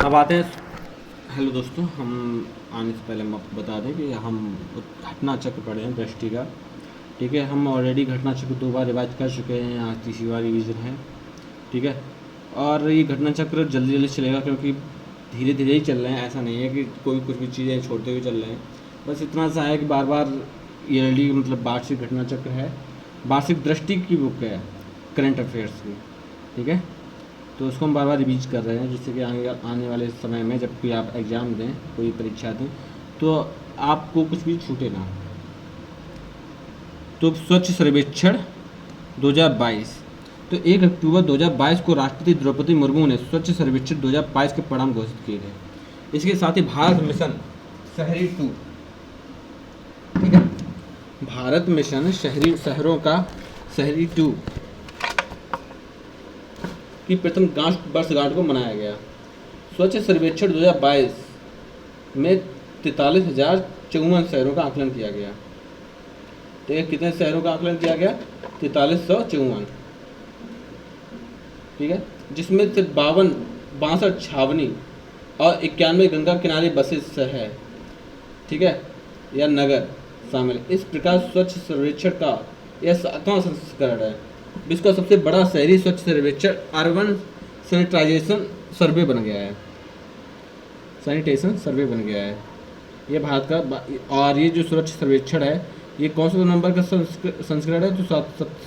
अब आते हैं। हेलो दोस्तों, हम आने से पहले हम आपको बता दें कि हम घटना चक्र पढ़े हैं दृष्टि का। ठीक है, हम ऑलरेडी घटना चक्र 2 बार रिवाइज कर चुके हैं, आज तीसरी बार रिवीजन है। ठीक है, और ये घटना चक्र जल्दी जल्दी चलेगा क्योंकि धीरे धीरे ही चल रहे हैं। ऐसा नहीं है कि कोई कुछ भी चीज़ें छोड़ते हुए चल रहे हैं। बस इतना सा है कि बार बार ईयरली मतलब वार्षिक घटना चक्र है, वार्षिक दृष्टि की बुक है करंट अफेयर्स की। ठीक है, तो उसको हम बार बार रिवीज कर रहे हैं जिससे कि आने वाले समय में जब कोई आप एग्ज़ाम दें, कोई परीक्षा दें, तो आपको कुछ भी छूटे ना। तो स्वच्छ सर्वेक्षण 2022, तो 1 अक्टूबर 2022 को राष्ट्रपति द्रौपदी मुर्मू ने स्वच्छ सर्वेक्षण 2022 के परिणाम घोषित किए थे। इसके साथ ही भारत मिशन शहरी 2, ठीक है, भारत मिशन शहरी शहरों का शहरी 2 की प्रथम वर्षगांठ को मनाया गया। स्वच्छ सर्वेक्षण 2022 में 43,054 शहरों का आकलन किया गया। तो ये कितने शहरों का आकलन किया गया? 4354। ठीक है, जिसमें से 62 छावनी और 91 गंगा किनारे बसेस है, ठीक है, या नगर शामिल। इस प्रकार स्वच्छ सर्वेक्षण का यह 7वां संस्करण है। विश्व का सबसे बड़ा शहरी स्वच्छ सर्वेक्षण अर्बन सैनिटाइजेशन सर्वे बन गया है, सैनिटेशन सर्वे बन गया है ये भारत का। और ये जो स्वच्छ सर्वेक्षण है ये कौन सा नंबर का संस्करण है? तो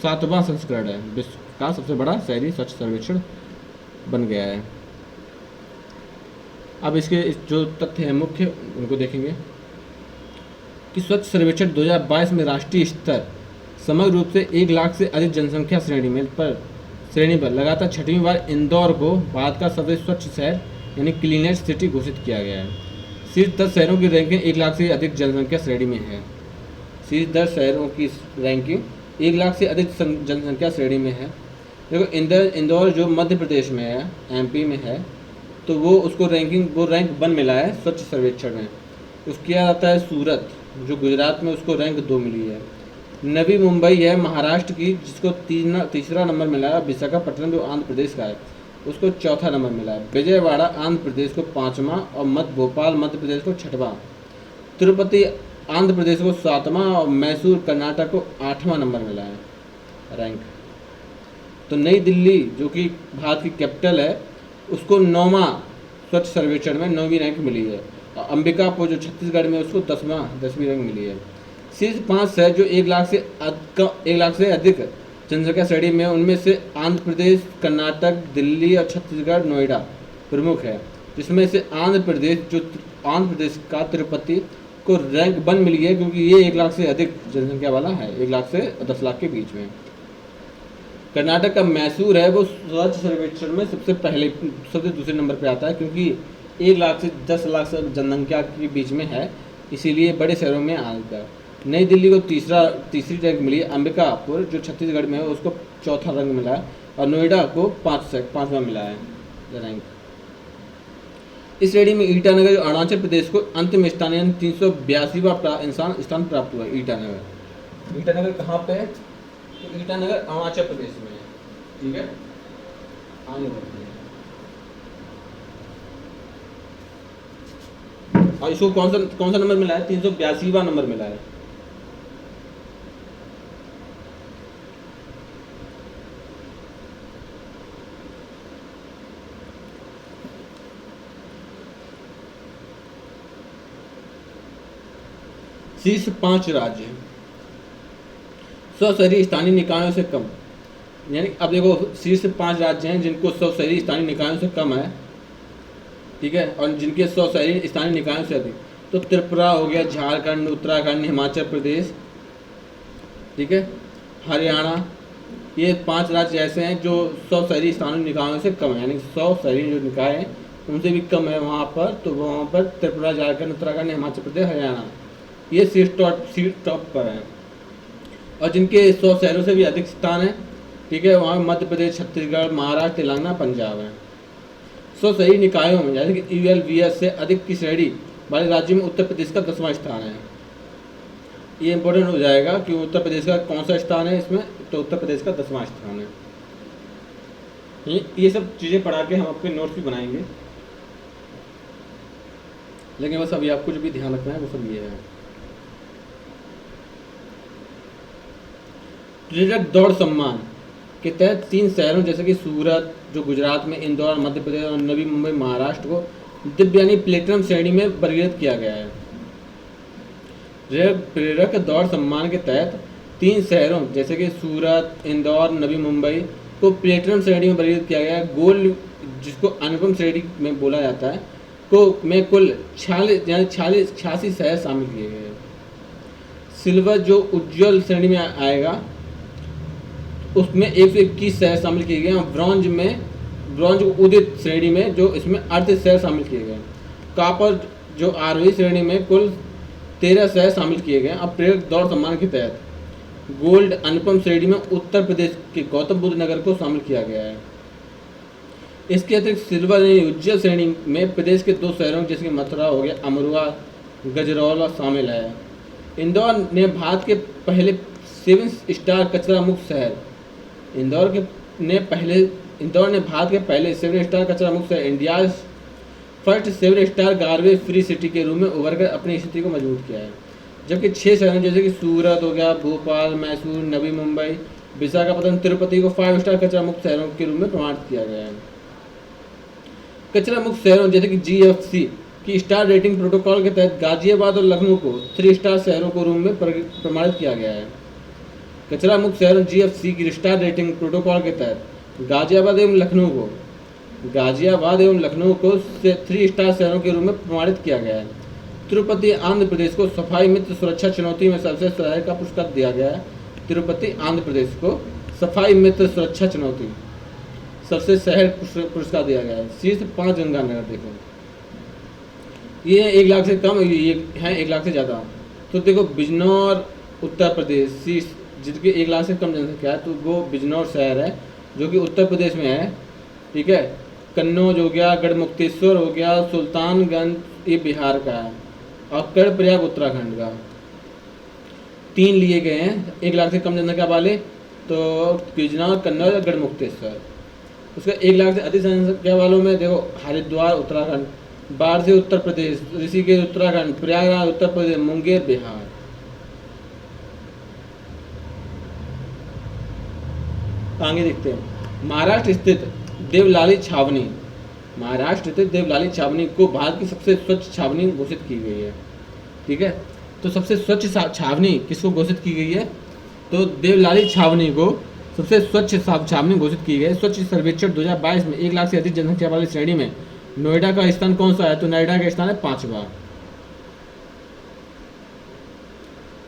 7वां संस्करण है। विश्व का सबसे बड़ा शहरी स्वच्छ सर्वेक्षण बन गया है। अब इसके जो तथ्य हैं मुख्य उनको देखेंगे कि स्वच्छ सर्वेक्षण 2022 में राष्ट्रीय स्तर समग्र रूप से 1 लाख से अधिक जनसंख्या श्रेणी पर लगातार 6वीं बार इंदौर को भारत का सबसे स्वच्छ शहर यानी क्लीनेस्ट सिटी घोषित किया गया है। शीर्ष 10 शहरों की रैंकिंग 1 लाख से अधिक जनसंख्या श्रेणी में है। शीर्ष 10 शहरों की रैंकिंग 1 लाख से अधिक जनसंख्या श्रेणी में है। देखो इंदौर जो मध्य प्रदेश में है, MP में है, तो वो उसको रैंक 1 मिला है स्वच्छ सर्वेक्षण में। उसके बाद आता है सूरत जो गुजरात में, उसको रैंक 2 मिली है। नवी मुंबई है महाराष्ट्र की, जिसको तीसरा नंबर मिला है। विशाखापट्टनम जो आंध्र प्रदेश का है उसको चौथा नंबर मिला है। विजयवाड़ा आंध्र प्रदेश को 5वां और भोपाल मध्य प्रदेश को 6वां। तिरुपति आंध्र प्रदेश को 7वां और मैसूर कर्नाटक को 8वां नंबर मिला है रैंक। तो नई दिल्ली जो कि भारत की कैपिटल है उसको 9वां स्वच्छ सर्वेक्षण में 9वीं रैंक मिली है। और अंबिकापुर जो छत्तीसगढ़ में उसको 10वीं रैंक मिली है। शीर्ष 5 शहर जो 1 लाख से अधिक जनसंख्या श्रेणी में, उनमें से आंध्र प्रदेश, कर्नाटक, दिल्ली और छत्तीसगढ़, नोएडा प्रमुख है। जिसमें से आंध्र प्रदेश का तिरुपति को रैंक 1 मिली है क्योंकि ये 1 लाख से अधिक जनसंख्या वाला है, 1 लाख से 10 लाख के बीच में। कर्नाटक का मैसूर है वो स्वच्छ सर्वेक्षण में सबसे दूसरे नंबर पर आता है क्योंकि 1 लाख से 10 लाख से जनसंख्या के बीच में है, इसीलिए बड़े शहरों में आता है। नई दिल्ली को तीसरी रैंक मिली है। अंबिकापुर जो छत्तीसगढ़ में है उसको 4था रैंक मिला है और नोएडा को 5वां मिला है रैंक। इस श्रेणी में ईटानगर जो अरुणाचल प्रदेश को अंतिम स्थान यानी 382वां स्थान प्राप्त हुआ। ईटानगर कहाँ पे है? तो ईटानगर अरुणाचल प्रदेश में है। ठीक है, आगे बढ़ते हैं। और इसको कौन सा नंबर मिला है? 382वां नंबर मिला है। शीर्ष 5 राज्य 100 शहरी स्थानीय निकायों से कम, यानी अब देखो शीर्ष 5 राज्य हैं जिनको 100 शहरी स्थानीय निकायों से कम है, ठीक है, और जिनके 100 शहरी स्थानीय निकायों से अधिक। तो त्रिपुरा हो गया, झारखंड, उत्तराखंड, हिमाचल प्रदेश, ठीक है, हरियाणा, ये 5 राज्य ऐसे हैं जो 100 शहरी स्थानीय निकायों से कम है, यानी 100 शहरी जो निकाय हैं उनसे भी कम है वहाँ पर। तो वहाँ पर त्रिपुरा, झारखंड, उत्तराखंड, हिमाचल प्रदेश, हरियाणा ये सीट टॉप पर है। और जिनके 100 शहरों से भी अधिक स्थान है, ठीक है, वहाँ मध्य प्रदेश, छत्तीसगढ़, महाराष्ट्र, तेलंगाना, पंजाब है। 100 शहरी निकायों में यानी कि ULVS से अधिक की श्रेणी वाले राज्यों में उत्तर प्रदेश का 10वां स्थान है। ये इंपॉर्टेंट हो जाएगा कि उत्तर प्रदेश का कौन सा स्थान है इसमें, तो उत्तर प्रदेश का 10वां स्थान है। ये सब चीज़ें पढ़ा के हम आपके नोट्स भी बनाएंगे। लेकिन बस अभी आपको जो भी ध्यान रखना है वो सब ये है। प्रेरक दौड़ सम्मान के तहत 3 शहरों जैसे कि सूरत जो गुजरात में, इंदौर मध्य प्रदेश और नवी मुंबई महाराष्ट्र को दिव्य यानी प्लेटिनम श्रेणी में वर्गीकृत किया गया है। प्रेरक दौड़ सम्मान के तहत 3 शहरों जैसे कि सूरत, इंदौर, नवी मुंबई को प्लेटिनम श्रेणी में वर्गीकृत किया गया है। गोल्ड जिसको अनुपम श्रेणी में बोला जाता है को में कुल 46 यानी 86 शहर शामिल किए गए हैं। सिल्वर जो उज्ज्वल श्रेणी में आएगा उसमें 121 शहर शामिल किए गए हैं। ब्रॉन्ज उदित श्रेणी में जो इसमें 38 शहर शामिल किए गए हैं। कॉपर जो आरोही श्रेणी में कुल 13 शहर शामिल किए गए हैं। अब प्रेरक दौड़ सम्मान के तहत गोल्ड अनुपम श्रेणी में उत्तर प्रदेश के गौतम बुद्ध नगर को शामिल किया गया है। इसके अतिरिक्त सिल्वर यानी उज्ज्वल श्रेणी में प्रदेश के 2 शहरों जैसे कि मथुरा हो गया, अमरुआ, गजरौला शामिल है। इंदौर ने भारत के पहले 7 स्टार कचरा मुक्त शहर इंदौर ने भारत के पहले 7 स्टार कचरा मुक्त शहर India first 7 star garbage free city के रूप में उभर कर अपनी स्थिति को मजबूत किया है। जबकि 6 शहरों जैसे कि सूरत हो गया, भोपाल, मैसूर, नवी मुंबई, विशाखापत्तनम, तिरुपति को 5 स्टार कचरा मुक्त शहरों के रूप में प्रमाणित किया गया है। कचरा मुक्त शहरों जैसे कि GFC की स्टार रेटिंग प्रोटोकॉल के तहत गाजियाबाद और लखनऊ को 3 स्टार शहरों के रूप में प्रमाणित किया गया है। कचरा मुक्त शहरों GFC की स्टार रेटिंग प्रोटोकॉल के तहत गाजियाबाद एवं लखनऊ को 3 स्टार शहरों के रूप में प्रमाणित किया गया है। तिरुपति आंध्र प्रदेश को सफाई मित्र सुरक्षा चुनौती में सर्वश्रेष्ठ शहर का पुरस्कार दिया गया है। तिरुपति आंध्र प्रदेश को सफाई मित्र सुरक्षा चुनौती सर्वश्रेष्ठ शहर पुरस्कार दिया गया है। शीर्ष 5 गंगानगर देखो, ये 1 लाख से कम, ये है 1 लाख से ज़्यादा। तो देखो बिजनौर उत्तर प्रदेश शीर्ष जिसकी 1 लाख से कम जनसंख्या है, तो वो बिजनौर शहर है जो कि उत्तर प्रदेश में है। ठीक है, कन्नौज हो गया, गढ़मुक्तेश्वर हो गया, सुल्तानगंज ये बिहार का है और कर्णप्रयाग उत्तराखंड का। 3 लिए गए हैं 1 लाख से कम जनसंख्या वाले, तो बिजनौर, कन्नौज और गढ़मुक्तेश्वर। उसका 1 लाख से अधिक जनसंख्या वालों में देखो हरिद्वार उत्तराखंड, वाराणसी उत्तर प्रदेश, ऋषिकेश उत्तराखंड, प्रयागराज उत्तर प्रदेश, मुंगेर बिहार। आगे देखते हैं। महाराष्ट्र स्थित देवलाली छावनी को भारत की सबसे स्वच्छ छावनी घोषित की गई है। ठीक है, तो सबसे स्वच्छ छावनी किसको घोषित की गई है? तो देवलाली छावनी को सबसे स्वच्छ छावनी घोषित की गई है। स्वच्छ सर्वेक्षण 2022 में 1 लाख से अधिक जनसंख्या वाली श्रेणी में नोएडा का स्थान कौन सा है? तो नोएडा का स्थान है 5वां।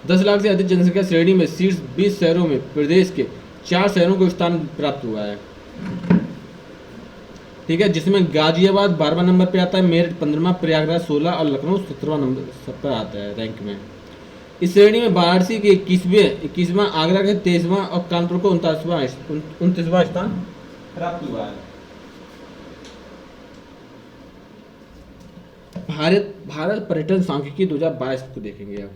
10 लाख से अधिक जनसंख्या श्रेणी में शीर्ष 20 शहरों में प्रदेश के 4 शहरों को स्थान प्राप्त हुआ है। ठीक है, जिसमें गाजियाबाद 12वां नंबर पे आता है, मेरठ 15वां, प्रयागराज 16 और लखनऊ 17वां नंबर पर आता है रैंक में। इस श्रेणी में वाराणसी के 21वां, आगरा के 23वां और कानपुर को 29वां स्थान प्राप्त हुआ है। भारत पर्यटन सांख्यिकी 2022 को देखेंगे अब।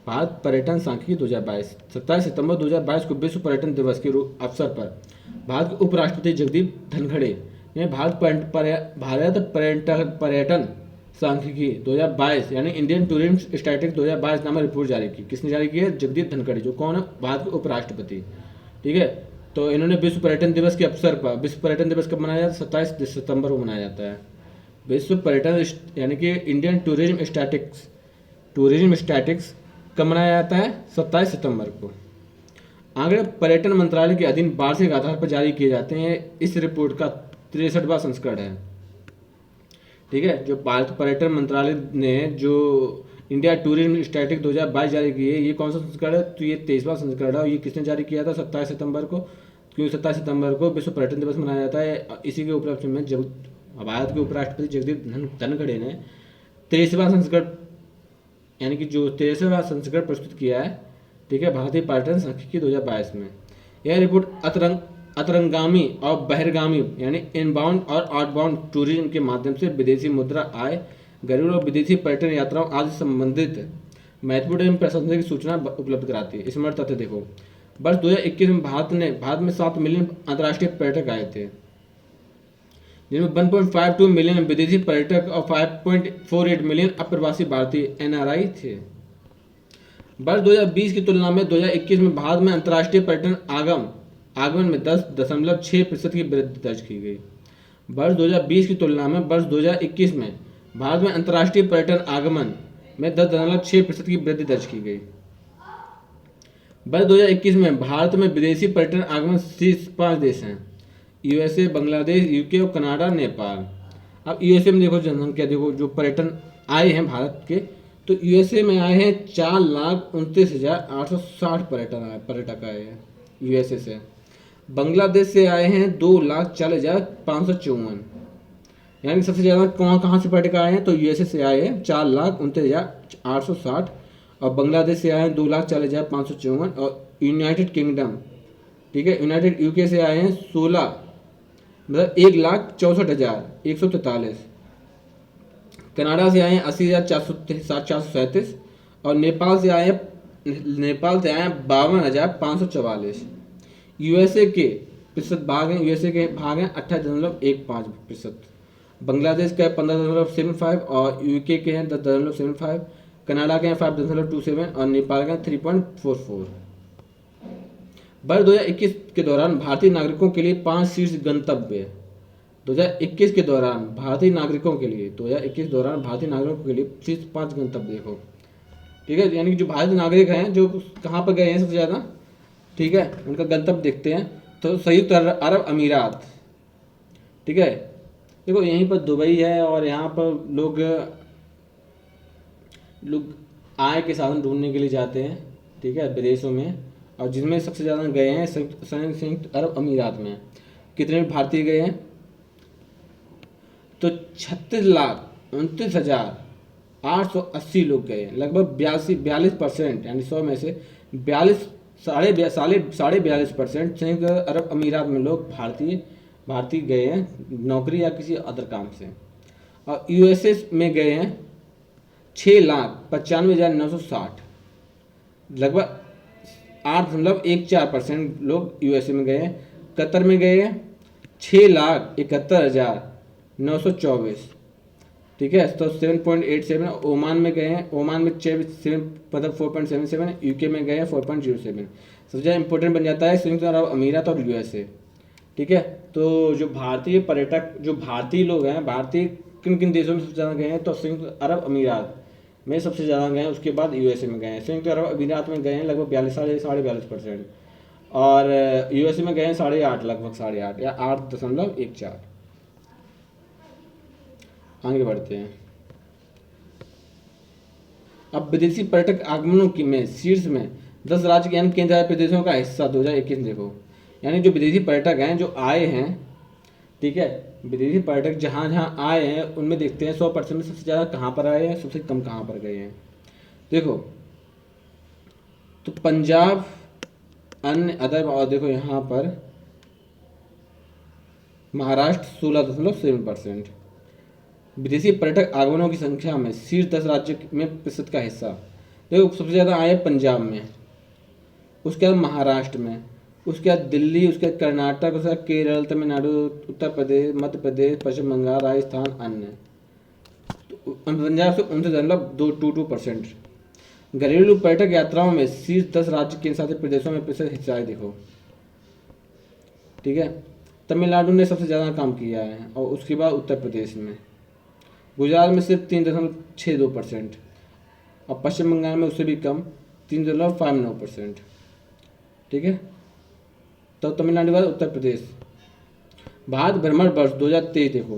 भारत पर्यटन सांख्यिकी 2022 27 सितंबर 2022 को विश्व पर्यटन दिवस के अवसर पर भारत के उपराष्ट्रपति जगदीप धनखड़ ने भारत पर्यटन सांख्यिकी 2022 यानी इंडियन टूरिज्म स्टैटिस्टिक्स 2022 नामक रिपोर्ट जारी की। किसने जारी की है? जगदीप धनखड़, जो कौन है? भारत के उपराष्ट्रपति। ठीक है, तो इन्होंने विश्व पर्यटन दिवस के अवसर पर, विश्व पर्यटन दिवस कब मनाया जाता है? 27 सितंबर को मनाया जाता है। विश्व पर्यटन यानी कि इंडियन टूरिज्म स्टैटिस्टिक्स कब मनाया जाता है? 27 सितंबर को। आंकड़े पर्यटन मंत्रालय के अधीन वार्षिक आधार पर जारी किए जाते हैं। इस रिपोर्ट का 63वां संस्करण है। ठीक है, जो भारत पर्यटन मंत्रालय ने जो इंडिया टूरिज्म स्टैटिस्टिक्स 2022 जारी की है, ये कौन सा संस्करण है? तो ये 23वां संस्करण है। और ये किसने जारी किया था? 27 सितंबर को। क्योंकि 27 सितंबर को विश्व पर्यटन दिवस मनाया जाता है। इसी के उपलक्ष्य में भारत के उपराष्ट्रपति जगदीप धनखड़ ने 23वां संस्करण यानी कि जो 23वां संस्करण प्रस्तुत किया है। ठीक है, भारतीय पर्यटन सांख्यिकी 2022 में। यह रिपोर्ट अंतरंगामी और बहिर्गामी यानी इनबाउंड और आउटबाउंड टूरिज्म के माध्यम से विदेशी मुद्रा आय, घरेलू और विदेशी पर्यटन यात्राओं आदि संबंधित महत्वपूर्ण एवं प्रासंगिक सूचना उपलब्ध कराती है। इसमें तथ्य देखो, वर्ष 2021 में भारत में 7 मिलियन अंतर्राष्ट्रीय पर्यटक आए थे। जिनमें 1.52 मिलियन विदेशी पर्यटक और 5.48 मिलियन अप्रवासी भारतीय एनआरआई थे। वर्ष 2020 की तुलना में 2021 में भारत में अंतर्राष्ट्रीय पर्यटन आगमन में 10.6% की वृद्धि दर्ज की गई। वर्ष 2020 की तुलना में वर्ष 2021 में भारत में अंतर्राष्ट्रीय पर्यटन आगमन में 10.6% की वृद्धि दर्ज की गई। वर्ष 2021 में भारत में विदेशी पर्यटन आगमन शीर्ष 5 देश हैं: यूएसए, बांग्लादेश, यूके और कनाडा, नेपाल। अब यूएसए में देखो जनसंख्या, देखो जो पर्यटन आए हैं भारत के, तो यूएसए में आए हैं 4,29,860 पर्यटक आए हैं यूएसए से। बांग्लादेश से आए हैं 2,40,554। यानी सबसे ज़्यादा कहाँ से पर्यटक आए हैं, तो यूएसए से आए हैं 4,29,860 और बांग्लादेश से आए हैं 2,40,554 और यूनाइटेड किंगडम, ठीक है, यूनाइटेड यूके से आए हैं 1,64,143। कनाडा से आए हैं 80,437 और नेपाल से आए हैं 52,544। यूएसए के प्रतिशत भाग हैं, यूएसए के भाग हैं 28.15%। बांग्लादेश का 15.75 और यूके के हैं 10.75, कनाडा के हैं 5.27 और नेपाल के हैं 3.44। वर्ष 2021 के दौरान भारतीय नागरिकों के लिए 5 शीर्ष गंतव्य। 2021 के दौरान भारतीय नागरिकों के लिए शीर्ष 5 गंतव्य देखो, ठीक है, यानी कि जो भारतीय नागरिक हैं जो कहाँ पर गए हैं सबसे ज़्यादा, ठीक है, उनका गंतव्य देखते हैं। तो संयुक्त अरब अमीरात, ठीक है, देखो यहीं पर दुबई है और यहाँ पर लोग आय के साधन ढूंढने के लिए जाते हैं, ठीक है, विदेशों में, और जिनमें सबसे ज़्यादा गए हैं संयुक्त अरब अमीरात में। कितने भारतीय गए हैं, तो 36,29,880 लोग गए हैं, लगभग 42% यानी 100 में से 42% संयुक्त अरब अमीरात में लोग भारतीय गए हैं नौकरी या किसी अदर काम से। और यूएसए में गए हैं 6,95,960, लगभग 8.14% लोग यूएसए में गए हैं। कतर में गए हैं 6,71,924, ठीक है, तो 7.87। ओमान में गए हैं, ओमान में 4.77, यूके में गए हैं 4.07। सबसे ज़्यादा इंपॉर्टेंट बन जाता है संयुक्त अरब अमीरात और यूएसए, ठीक है। तो जो भारतीय पर्यटक, जो भारतीय लोग हैं, भारतीय किन किन देशों में सबसे ज़्यादा गए हैं, तो संयुक्त अरब अमीरात में सबसे ज़्यादा गए हैं, उसके बाद यूएसए में गए हैं। संयुक्त अरब अमीरात में गए हैं लगभग 42.5% और यूएसए में गए हैं 8.5, लगभग 8.5 या 8.14। आगे बढ़ते हैं। अब विदेशी पर्यटक आगमनों की में शीर्ष में 10 राज्य यानी केंद्र प्रदेशों का हिस्सा 2021 देखो, यानी जो विदेशी पर्यटक हैं जो आए हैं, ठीक है, विदेशी पर्यटक जहाँ जहाँ आए हैं उनमें देखते हैं 100% में सबसे ज़्यादा कहाँ पर आए हैं, सबसे कम कहाँ पर गए हैं। देखो तो पंजाब, अन्य अदर, और देखो यहाँ पर महाराष्ट्र 16.7%। विदेशी पर्यटक आगमनों की संख्या में शीर्ष 10 राज्य में प्रतिशत का हिस्सा देखो, सबसे ज़्यादा आए पंजाब में, उसके बाद महाराष्ट्र में, उसके बाद दिल्ली, उसके बाद कर्नाटक, उसके बाद केरल, तमिलनाडु, उत्तर प्रदेश, मध्य प्रदेश, पश्चिम बंगाल, राजस्थान, अन्य। तो पंजाब से 29.22%। घरेलू पर्यटक यात्राओं में शीर्ष 10 राज्य केंद्र शासित प्रदेशों में प्रतिशत हिस्सा है देखो, ठीक है। तमिलनाडु ने सबसे ज़्यादा काम किया है और उसके बाद उत्तर प्रदेश में, गुजरात में सिर्फ 3.62% और पश्चिम बंगाल में उससे भी कम 3.59%, ठीक है। तो तमिलनाडु बाद उत्तर प्रदेश। भारत भ्रमण वर्ष 2023 देखो,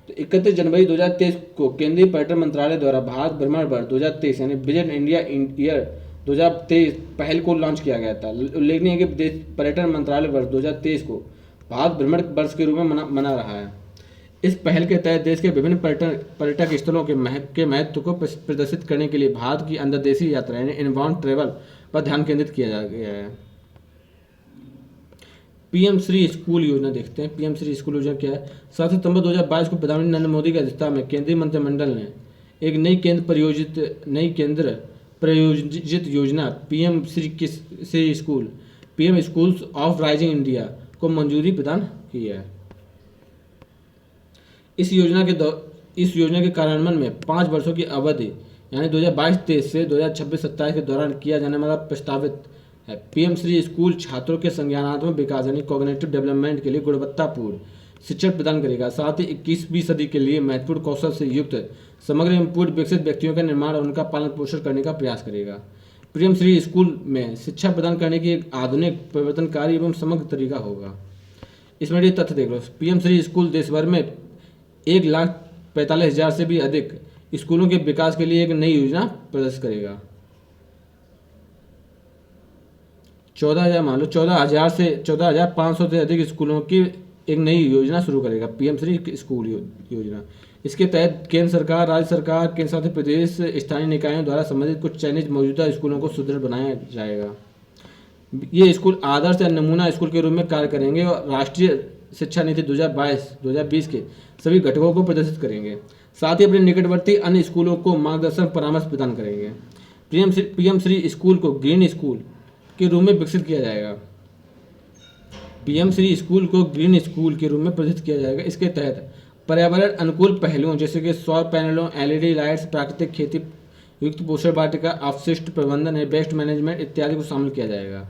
तो 31 जनवरी 2023 को केंद्रीय पर्यटन मंत्रालय द्वारा भारत भ्रमण वर्ष 2023 यानी विजिट इंडिया ईयर 2023 पहल को लॉन्च किया गया था। उल्लेखनीय है कि पर्यटन मंत्रालय वर्ष 2023 को भारत भ्रमण वर्ष के रूप में मना रहा है। इस पहल के तहत देश के विभिन्न पर्यटक स्थलों के महत्व को प्रदर्शित करने के लिए भारत की अंतर्देशीय यात्रा यानी इनबाउंड ट्रेवल पर ध्यान केंद्रित किया गया है। पीएम श्री स्कूल योजना देखते हैं। पीएम श्री स्कूल योजना क्या है? 7 सितंबर 2022 को प्रधानमंत्री नरेंद्र मोदी की अध्यक्षता में केंद्रीय मंत्रिमंडल ने एक नई केंद्र प्रायोजित योजना PM Shri school, PM schools of rising India को मंजूरी प्रदान की है। इस योजना के कार्यान्वयन में 5 वर्षों की अवधि यानी 2022-23 से 2026-27 के दौरान किया जाने वाला प्रस्तावित है। पीएम श्री स्कूल छात्रों के संज्ञानात्मक विकास यानी कॉग्निटिव डेवलपमेंट के लिए गुणवत्तापूर्ण शिक्षण प्रदान करेगा। साथ ही 21वीं सदी के लिए महत्वपूर्ण कौशल से युक्त समग्र एवं पूर्ण विकसित व्यक्तियों का निर्माण और उनका पालन पोषण करने का प्रयास करेगा। पीएम श्री स्कूल में शिक्षा प्रदान करने की एक आधुनिक, परिवर्तनकारी एवं समग्र तरीका होगा। इसमें ये तथ्य देख लो, पीएम श्री स्कूल देश भर में 1,45,000 से भी अधिक स्कूलों के विकास के लिए एक नई योजना प्रदर्शित करेगा। 14,000 मान लो 14,000 से 14,500 से अधिक स्कूलों की एक नई योजना शुरू करेगा पीएम श्री स्कूल योजना। इसके तहत केंद्र सरकार, राज्य सरकार, केंद्र शासित प्रदेश, स्थानीय निकायों द्वारा संबंधित कुछ चयनित मौजूदा स्कूलों को सुदृढ़ बनाया जाएगा। ये स्कूल आदर्श या नमूना स्कूल के रूप में कार्य करेंगे और राष्ट्रीय शिक्षा नीति 2022-2020 के सभी घटकों को प्रदर्शित करेंगे। साथ ही अपने निकटवर्ती अन्य स्कूलों को मार्गदर्शन परामर्श प्रदान करेंगे। पीएम श्री स्कूल को ग्रीन स्कूल के रूप में विकसित किया जाएगा। पीएम श्री स्कूल को ग्रीन स्कूल के रूप में प्रदर्शित किया जाएगा। इसके तहत पर्यावरण अनुकूल पहलुओं जैसे कि सौर पैनलों, एलईडी लाइट्स, प्राकृतिक खेती युक्त पोषण वाटिका, अपशिष्ट प्रबंधन, वेस्ट मैनेजमेंट इत्यादि को शामिल किया जाएगा।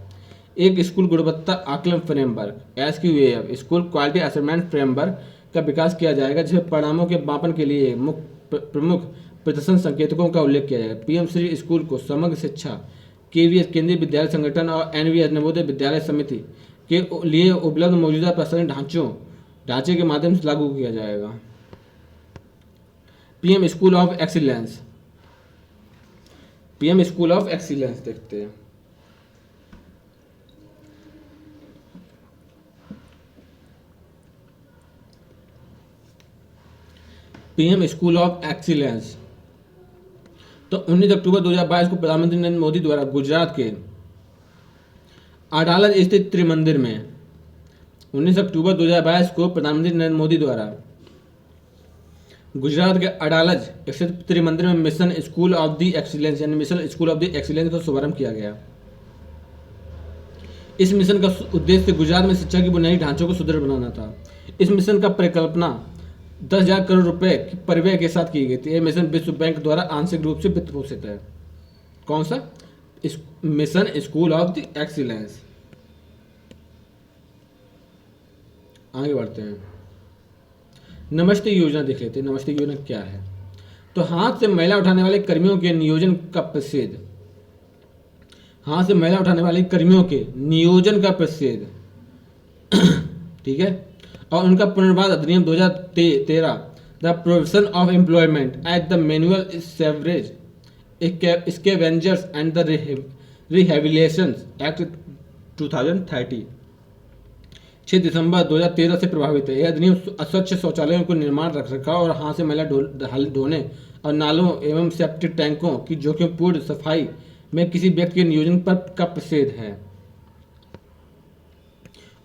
एक स्कूल गुणवत्ता आकलन framework SQAF school quality assessment framework का विकास किया जाएगा, जिसमें परिणामों के मापन के लिए प्रमुख प्रदर्शन संकेतकों का उल्लेख किया जाएगा। पीएम श्री स्कूल को समग्र शिक्षा KVS केंद्रीय विद्यालय संगठन और NVS नवोदय विद्यालय समिति के लिए उपलब्ध मौजूदा प्रशासनिक ढांचे के माध्यम से लागू किया जाएगा। पीएम स्कूल ऑफ एक्सीलेंस देखते हैं। पीएम स्कूल ऑफ एक्सीलेंस तो 19 अक्टूबर 2022 को प्रधानमंत्री नरेंद्र मोदी द्वारा गुजरात के अडालज स्थित त्रिमंदिर में 19 अक्टूबर 2022 को प्रधानमंत्री नरेंद्र मोदी द्वारा गुजरात के अडालज स्थित त्रिमंदिर में mission school of the excellence यानी mission school of the excellence का शुभारंभ किया गया। इस मिशन का उद्देश्य गुजरात में शिक्षा की बुनियादी ढांचों को सुदृढ़ बनाना था। इस मिशन का परिकल्पना 10,000 करोड़ रुपए की परिव्यय के साथ की गई थी। यह मिशन विश्व बैंक द्वारा आंशिक रूप से वित्त पोषित है। कौन सा? Mission school of the excellence. आगे बढ़ते हैं, नमस्ते योजना देख लेते हैं। नमस्ते योजना क्या है? तो हाथ से मैला उठाने वाले कर्मियों के नियोजन का प्रसिद्ध, हाथ से मैला उठाने वाले कर्मियों के नियोजन का प्रसिद्ध ठीक है, और उनका पुनर्वास अधिनियम 2013 the provision of employment at the manual sewerage scavengers and the rehabilitation act 2030 6 दिसंबर 2013 से प्रभावित है। यह अधिनियम अस्वच्छ शौचालयों को निर्माण, रखरखाव और हाथ से मैला ढोने और नालों एवं सेप्टिक टैंकों की जोखिमपूर्ण सफाई में किसी व्यक्ति के नियोजन पर का प्रसिद्ध है।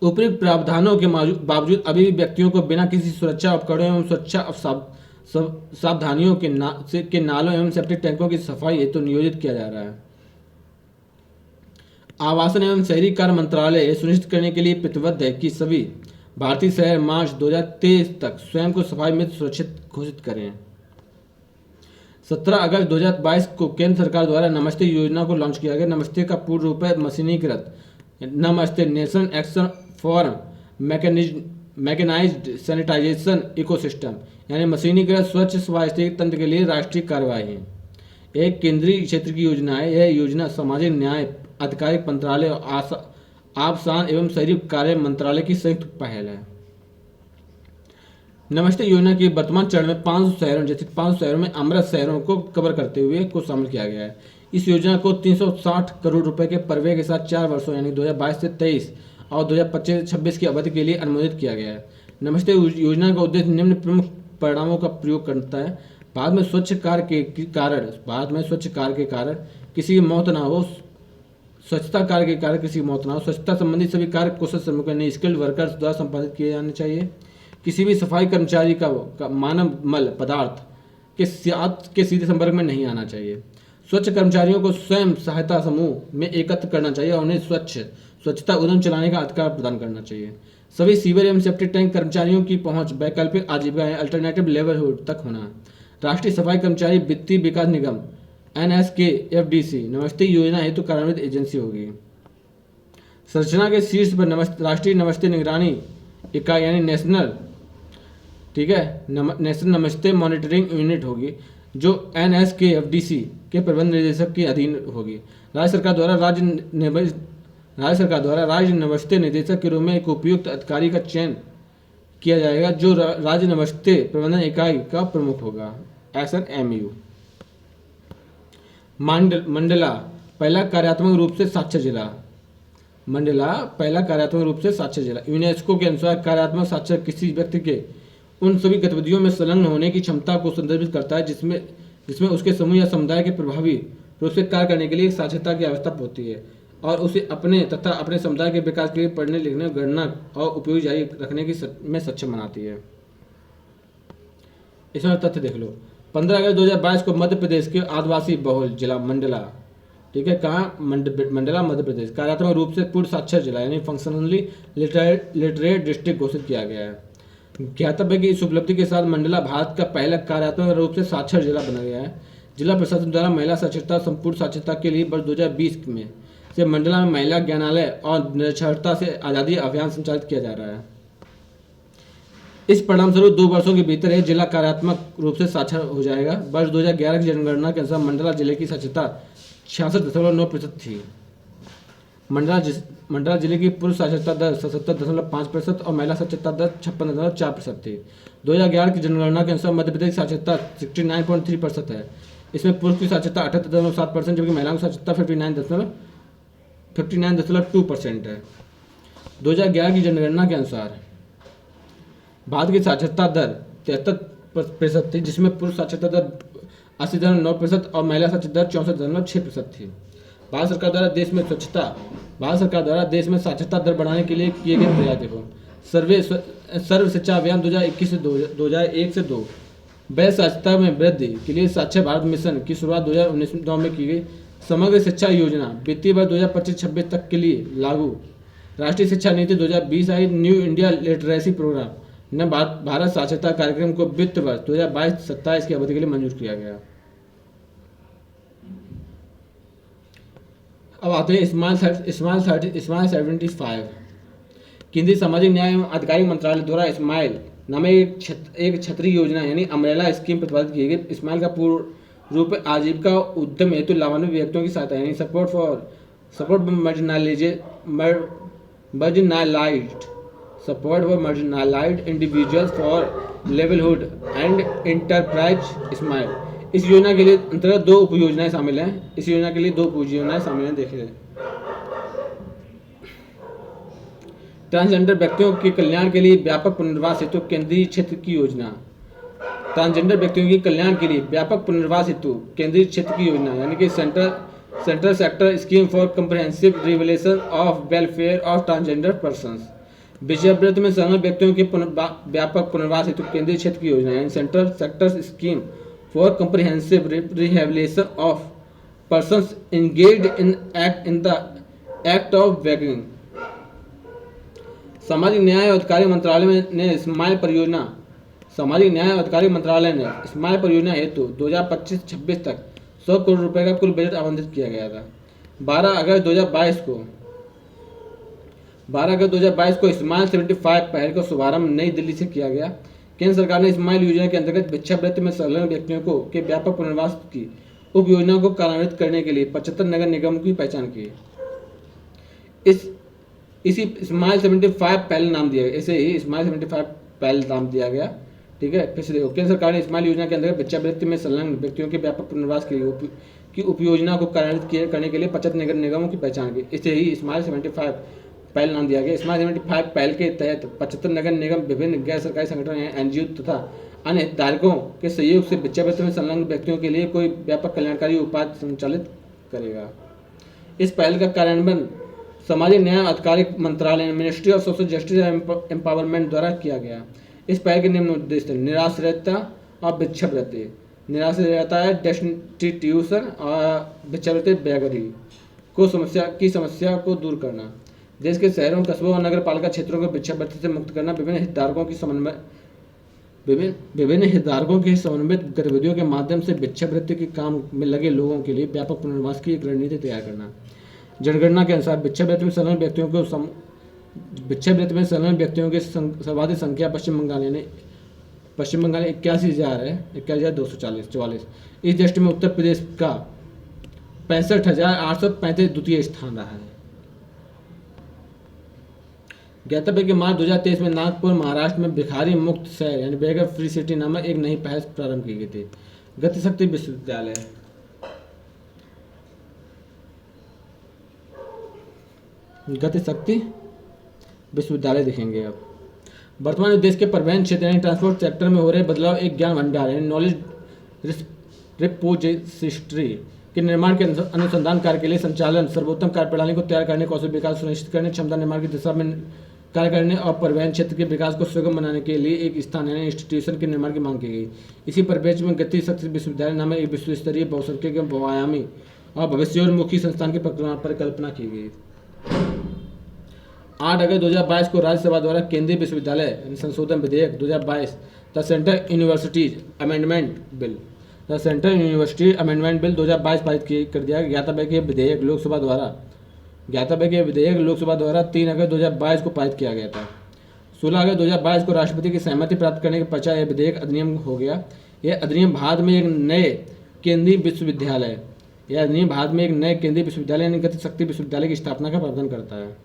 उपयुक्त प्रावधानों के बावजूद अभी भी व्यक्तियों को बिना किसी सुरक्षा उपकरणों एवं सुरक्षा सावधानियों के नालों एवं सेप्टिक टैंकों की सफाई हेतु नियोजित किया जा रहा है। आवासन एवं शहरी कार्य मंत्रालय यह सुनिश्चित करने के लिए प्रतिबद्ध है कि सभी भारतीय शहर मार्च 2023 तक स्वयं को सफाई में सुरक्षित घोषित करें। 17 अगस्त 2022 को केंद्र सरकार द्वारा नमस्ते योजना को लॉन्च किया गया। नमस्ते का पूर्ण रूप है मशीनीकृत Namaste national action for mechanized sanitation ecosystem यानी मशीनीकृत स्वच्छ स्वास्थ्य तंत्र के लिए राष्ट्रीय कार्यवाही एक केंद्रीय क्षेत्र की योजना है। यह योजना सामाजिक न्याय आधिकारिक मंत्रालय और आवासन एवं शहरी कार्य मंत्रालय की संयुक्त पहल है। नमस्ते योजना के वर्तमान चरण में 500 शहरों जैसे 500 शहरों में अमृत शहरों को कवर करते हुए को शामिल किया गया है। इस योजना को 360 करोड़ रुपए के परिव्यय के साथ 4 वर्षों यानी 2022 से 23 और 2025 से 26 की अवधि के लिए अनुमोदित किया गया है। नमस्ते योजना का उद्देश्य निम्न प्रमुख परिणामों का प्रयोग करता है। भारत में स्वच्छ कार्य के कारण किसी की मौत ना हो, स्वच्छता कार्य के कारण किसी की मौत ना हो, स्वच्छता संबंधी सभी कार्य कुशल श्रमिकों यानी स्किल्ड वर्कर्स द्वारा संपादित किए जाने चाहिए। किसी भी सफाई कर्मचारी का मानव मल पदार्थ के सीधे संपर्क में नहीं आना चाहिए। स्वच्छ कर्मचारियों को स्वयं सहायता समूह में एकत्र करना चाहिए और उन्हें स्वच्छता उद्यम चलाने का अधिकार प्रदान करना चाहिए। सभी सीवर एवं सेप्टिक टैंक कर्मचारियों की पहुंच वैकल्पिक आजीविका अल्टरनेटिव लेवलहुड तक होना। राष्ट्रीय सफाई कर्मचारी वित्तीय विकास निगम NSKFDC नमस्ते योजना हेतु कार्यान्वित एजेंसी होगी। संरचना के शीर्ष पर राष्ट्रीय नमस्ते निगरानी इकाई यानी नेशनल, ठीक है, नेशनल नमस्ते मॉनिटरिंग यूनिट होगी जो NSKFDC के प्रबंध निदेशक के अधीन होगी। राज्य सरकार द्वारा राज्य नमस्ते निदेशक के रूप में एक उपयुक्त अधिकारी का चयन किया जाएगा जो राज्य नमस्ते प्रबंधन इकाई का प्रमुख होगा। SNMU। मंडला पहला कार्यात्मक रूप से साक्षर जिला। मंडला पहला कार्यात्मक रूप से साक्षर जिला। यूनेस्को के अनुसार कार्यात्मक साक्षर किसी व्यक्ति के उन सभी गतिविधियों में संलग्न होने की क्षमता को संदर्भित करता है जिसमें उसके समूह या समुदाय के प्रभावी रूप से कार्य करने के लिए साक्षरता की आवश्यकता होती है और उसे अपने तथा अपने समुदाय के विकास के लिए पढ़ने लिखने गणना और उपयोग जारी रखने में सक्षम बनाती है। इसमें तथ्य देख लो। 15 अगस्त 2022 को मध्य प्रदेश के आदिवासी बहुल जिला मंडला, ठीक है, कहाँ, मंडला मध्य प्रदेश कार्यात्मक रूप से पूर्ण साक्षर जिला यानी फंक्शनली लिटरेट डिस्ट्रिक्ट घोषित किया गया है। ज्ञातव्य है कि इस उपलब्धि के साथ मंडला भारत का पहला कार्यात्मक रूप से साक्षर जिला बना गया है। जिला प्रशासन द्वारा महिला साक्षरता संपूर्ण साक्षरता के लिए वर्ष 2020 में से मंडला में महिला ज्ञानालय और निरक्षरता से आज़ादी अभियान संचालित किया जा रहा है। इस परिणामस्वरूप 2 वर्षों के भीतर यह जिला कार्यात्मक रूप से साक्षर हो जाएगा। वर्ष 2011 की जनगणना के अनुसार मंडला जिले की साक्षरता 66.9% थी। मंडला जिले की पुरुष साक्षरता दर 77.5% और महिला साक्षरता दर 56.4% थी। 2011 की जनगणना के अनुसार मध्य प्रदेश की साक्षरता 69.3% है। इसमें पुरुष की साक्षरता 78.7% जबकि महिलाओं की साक्षरता 59.2% है। 2011 की जनगणना के अनुसार भारत की साक्षरता दर 73% थी जिसमें पुरुष साक्षरता दर 80.9% और महिला साक्षरता दर 64.6% थी। भारत सरकार द्वारा देश में साक्षरता दर बढ़ाने के लिए किए गए प्रयास देखो। सर्व शिक्षा अभियान 2021 से 2001 से 2 वैध साक्षरता में वृद्धि के लिए साक्षर भारत मिशन की शुरुआत 2019 में की गई। समग्र शिक्षा योजना वित्तीय वर्ष 2025-26 तक के लिए लागू। राष्ट्रीय शिक्षा नीति 2020 आई। न्यू इंडिया लिटरेसी प्रोग्राम ने भारत साक्षरता कार्यक्रम को वित्त वर्ष 2022-27 की अवधि के लिए मंजूर किया गया। अब आते हैं स्माइल 75। केंद्रीय सामाजिक न्याय एवं अधिकारिता मंत्रालय द्वारा स्माइल नामक एक छतरी योजना यानी अम्ब्रेला स्कीम प्रतिपादित की गई। स्माइल का पूर्ण रूप आजीविका उद्यम हेतु लाभान्वित व्यक्तियों की सहायता यानी support marginalised individuals for livelihood and enterprise SMILE. इस योजना के लिए अंतर्गत 2 उपयोजनाएं शामिल हैं। देखें। ट्रांसजेंडर व्यक्तियों के कल्याण के लिए व्यापक पुनर्वास हेतु केंद्रीय क्षेत्र की योजना। ट्रांसजेंडर व्यक्तियों के कल्याण के लिए व्यापक पुनर्वास हेतु केंद्रीय क्षेत्र की योजना यानी कि central sector scheme for comprehensive revaluation of welfare of transgender persons. विषयवृत्त में संलग्न व्यक्तियों के व्यापक पुनर्वास हेतु केंद्रीय क्षेत्र की योजना यानी central sector scheme for comprehensive rehabilitation of persons engaged in the act of begging. सामाजिक न्याय और अधिकारिता मंत्रालय ने स्माइल परियोजना हेतु 2025-26 तक 100 करोड़ रुपए का कुल बजट आवंटित किया गया था। 12 अगस्त 2022 को स्माइल 75 पहल का शुभारंभ नई दिल्ली से किया गया। केंद्र सरकार ने स्माइल योजना के अंतर्गत भिक्षावृत्ति में संलग्न व्यक्तियों को के व्यापक पुनर्वास की उप योजना को कार्यान्वित करने के लिए 75 नगर निगमों की पहचान की। इसी स्माइल 75 पहल नाम दिया गया। इसे ही स्माइल 75 पहल नाम दिया गया। ठीक है, फिर से देखो। केंद्र सरकार ने स्माइल योजना के अंतर्गत भिक्षावृत्ति में संलग्न व्यक्तियों के व्यापक पुनर्वास के लिए की उप योजना को कार्यान्वित करने के लिए 75 नगर निगमों की पहचान की। इसे ही स्माइल 75 पहल नाम दिया गया। स्माइल 75 पहल के तहत 75 नगर निगम विभिन्न गैर सरकारी संगठनों NGO तथा अन्य हितधारकों के सहयोग से भिक्षावृत्ति में संलग्न व्यक्तियों के लिए कोई व्यापक कल्याणकारी उपाय संचालित करेगा। इस पहल का कार्यान्वयन सामाजिक न्याय और अधिकारिता मंत्रालय ministry of social justice empowerment द्वारा किया गया। इस पहल के निम्न उद्देश्य निराश्रयता और भिक्षावृत्ति। निराश्रयता है डेस्टिट्यूशन और भिक्षावृत्ति बेगरी को समस्या को दूर करना। देश के शहरों, कस्बों और नगर पालिका क्षेत्रों को भिक्षावृत्ति से मुक्त करना, विभिन्न हितधारकों की समन्वित गतिविधियों के माध्यम से भिक्षावृत्ति के काम में लगे लोगों के लिए व्यापक पुनर्वास की एक रणनीति तैयार करना। जनगणना के अनुसार भिक्षावृत्ति में संलग्न व्यक्तियों की सर्वाधिक संख्या पश्चिम बंगाल 81,000 है, 81,244। इस दृष्टि में उत्तर प्रदेश का 65,835 द्वितीय स्थान रहा है। ज्ञातव्य के मार्च 2023 में नागपुर, महाराष्ट्र में भिखारी मुक्त शहर यानी बेगर फ्री सिटी नामक एक नई पहल प्रारंभ की गई थी। गतिशक्ति विश्वविद्यालय, गतिशक्ति विश्वविद्यालय देखेंगे अब। वर्तमान में देश के परिवहन क्षेत्र यानी ट्रांसपोर्ट सेक्टर में हो रहे बदलाव एक ज्ञान भंडार यानी नॉलेज रिपोजिटरी के निर्माण के अनुसंधान कार्य के लिए संचालन, सर्वोत्तम कार्यप्रणाली को तैयार करने, कौशल विकास सुनिश्चित करने, क्षमता निर्माण की दिशा में कार्य करने और परिवहन क्षेत्र के विकास को सुगम बनाने के लिए एक स्थान यानी इंस्टीट्यूशन के निर्माण की मांग की गई। इसी परिप्रेक्ष्य में गतिशक्ति विश्वविद्यालय नामक एक विश्वस्तरीय बहुसंख्यक बहुआयामी और भविष्योन्मुखी संस्थान की परिकल्पना की गई। 8 अगस्त 2022 को राज्यसभा द्वारा केंद्रीय विश्वविद्यालय संशोधन विधेयक 2022 the central university amendment bill 2022 पारित कर दिया। ज्ञातव्य के विधेयक लोकसभा द्वारा 3 अगस्त 2022 को पारित किया गया था। 16 अगस्त 2022 को राष्ट्रपति की सहमति प्राप्त करने के पश्चात यह विधेयक अधिनियम हो गया। यह अधिनियम भारत में एक नए केंद्रीय विश्वविद्यालय यानी गतिशक्ति विश्वविद्यालय की स्थापना का प्रावधान करता है।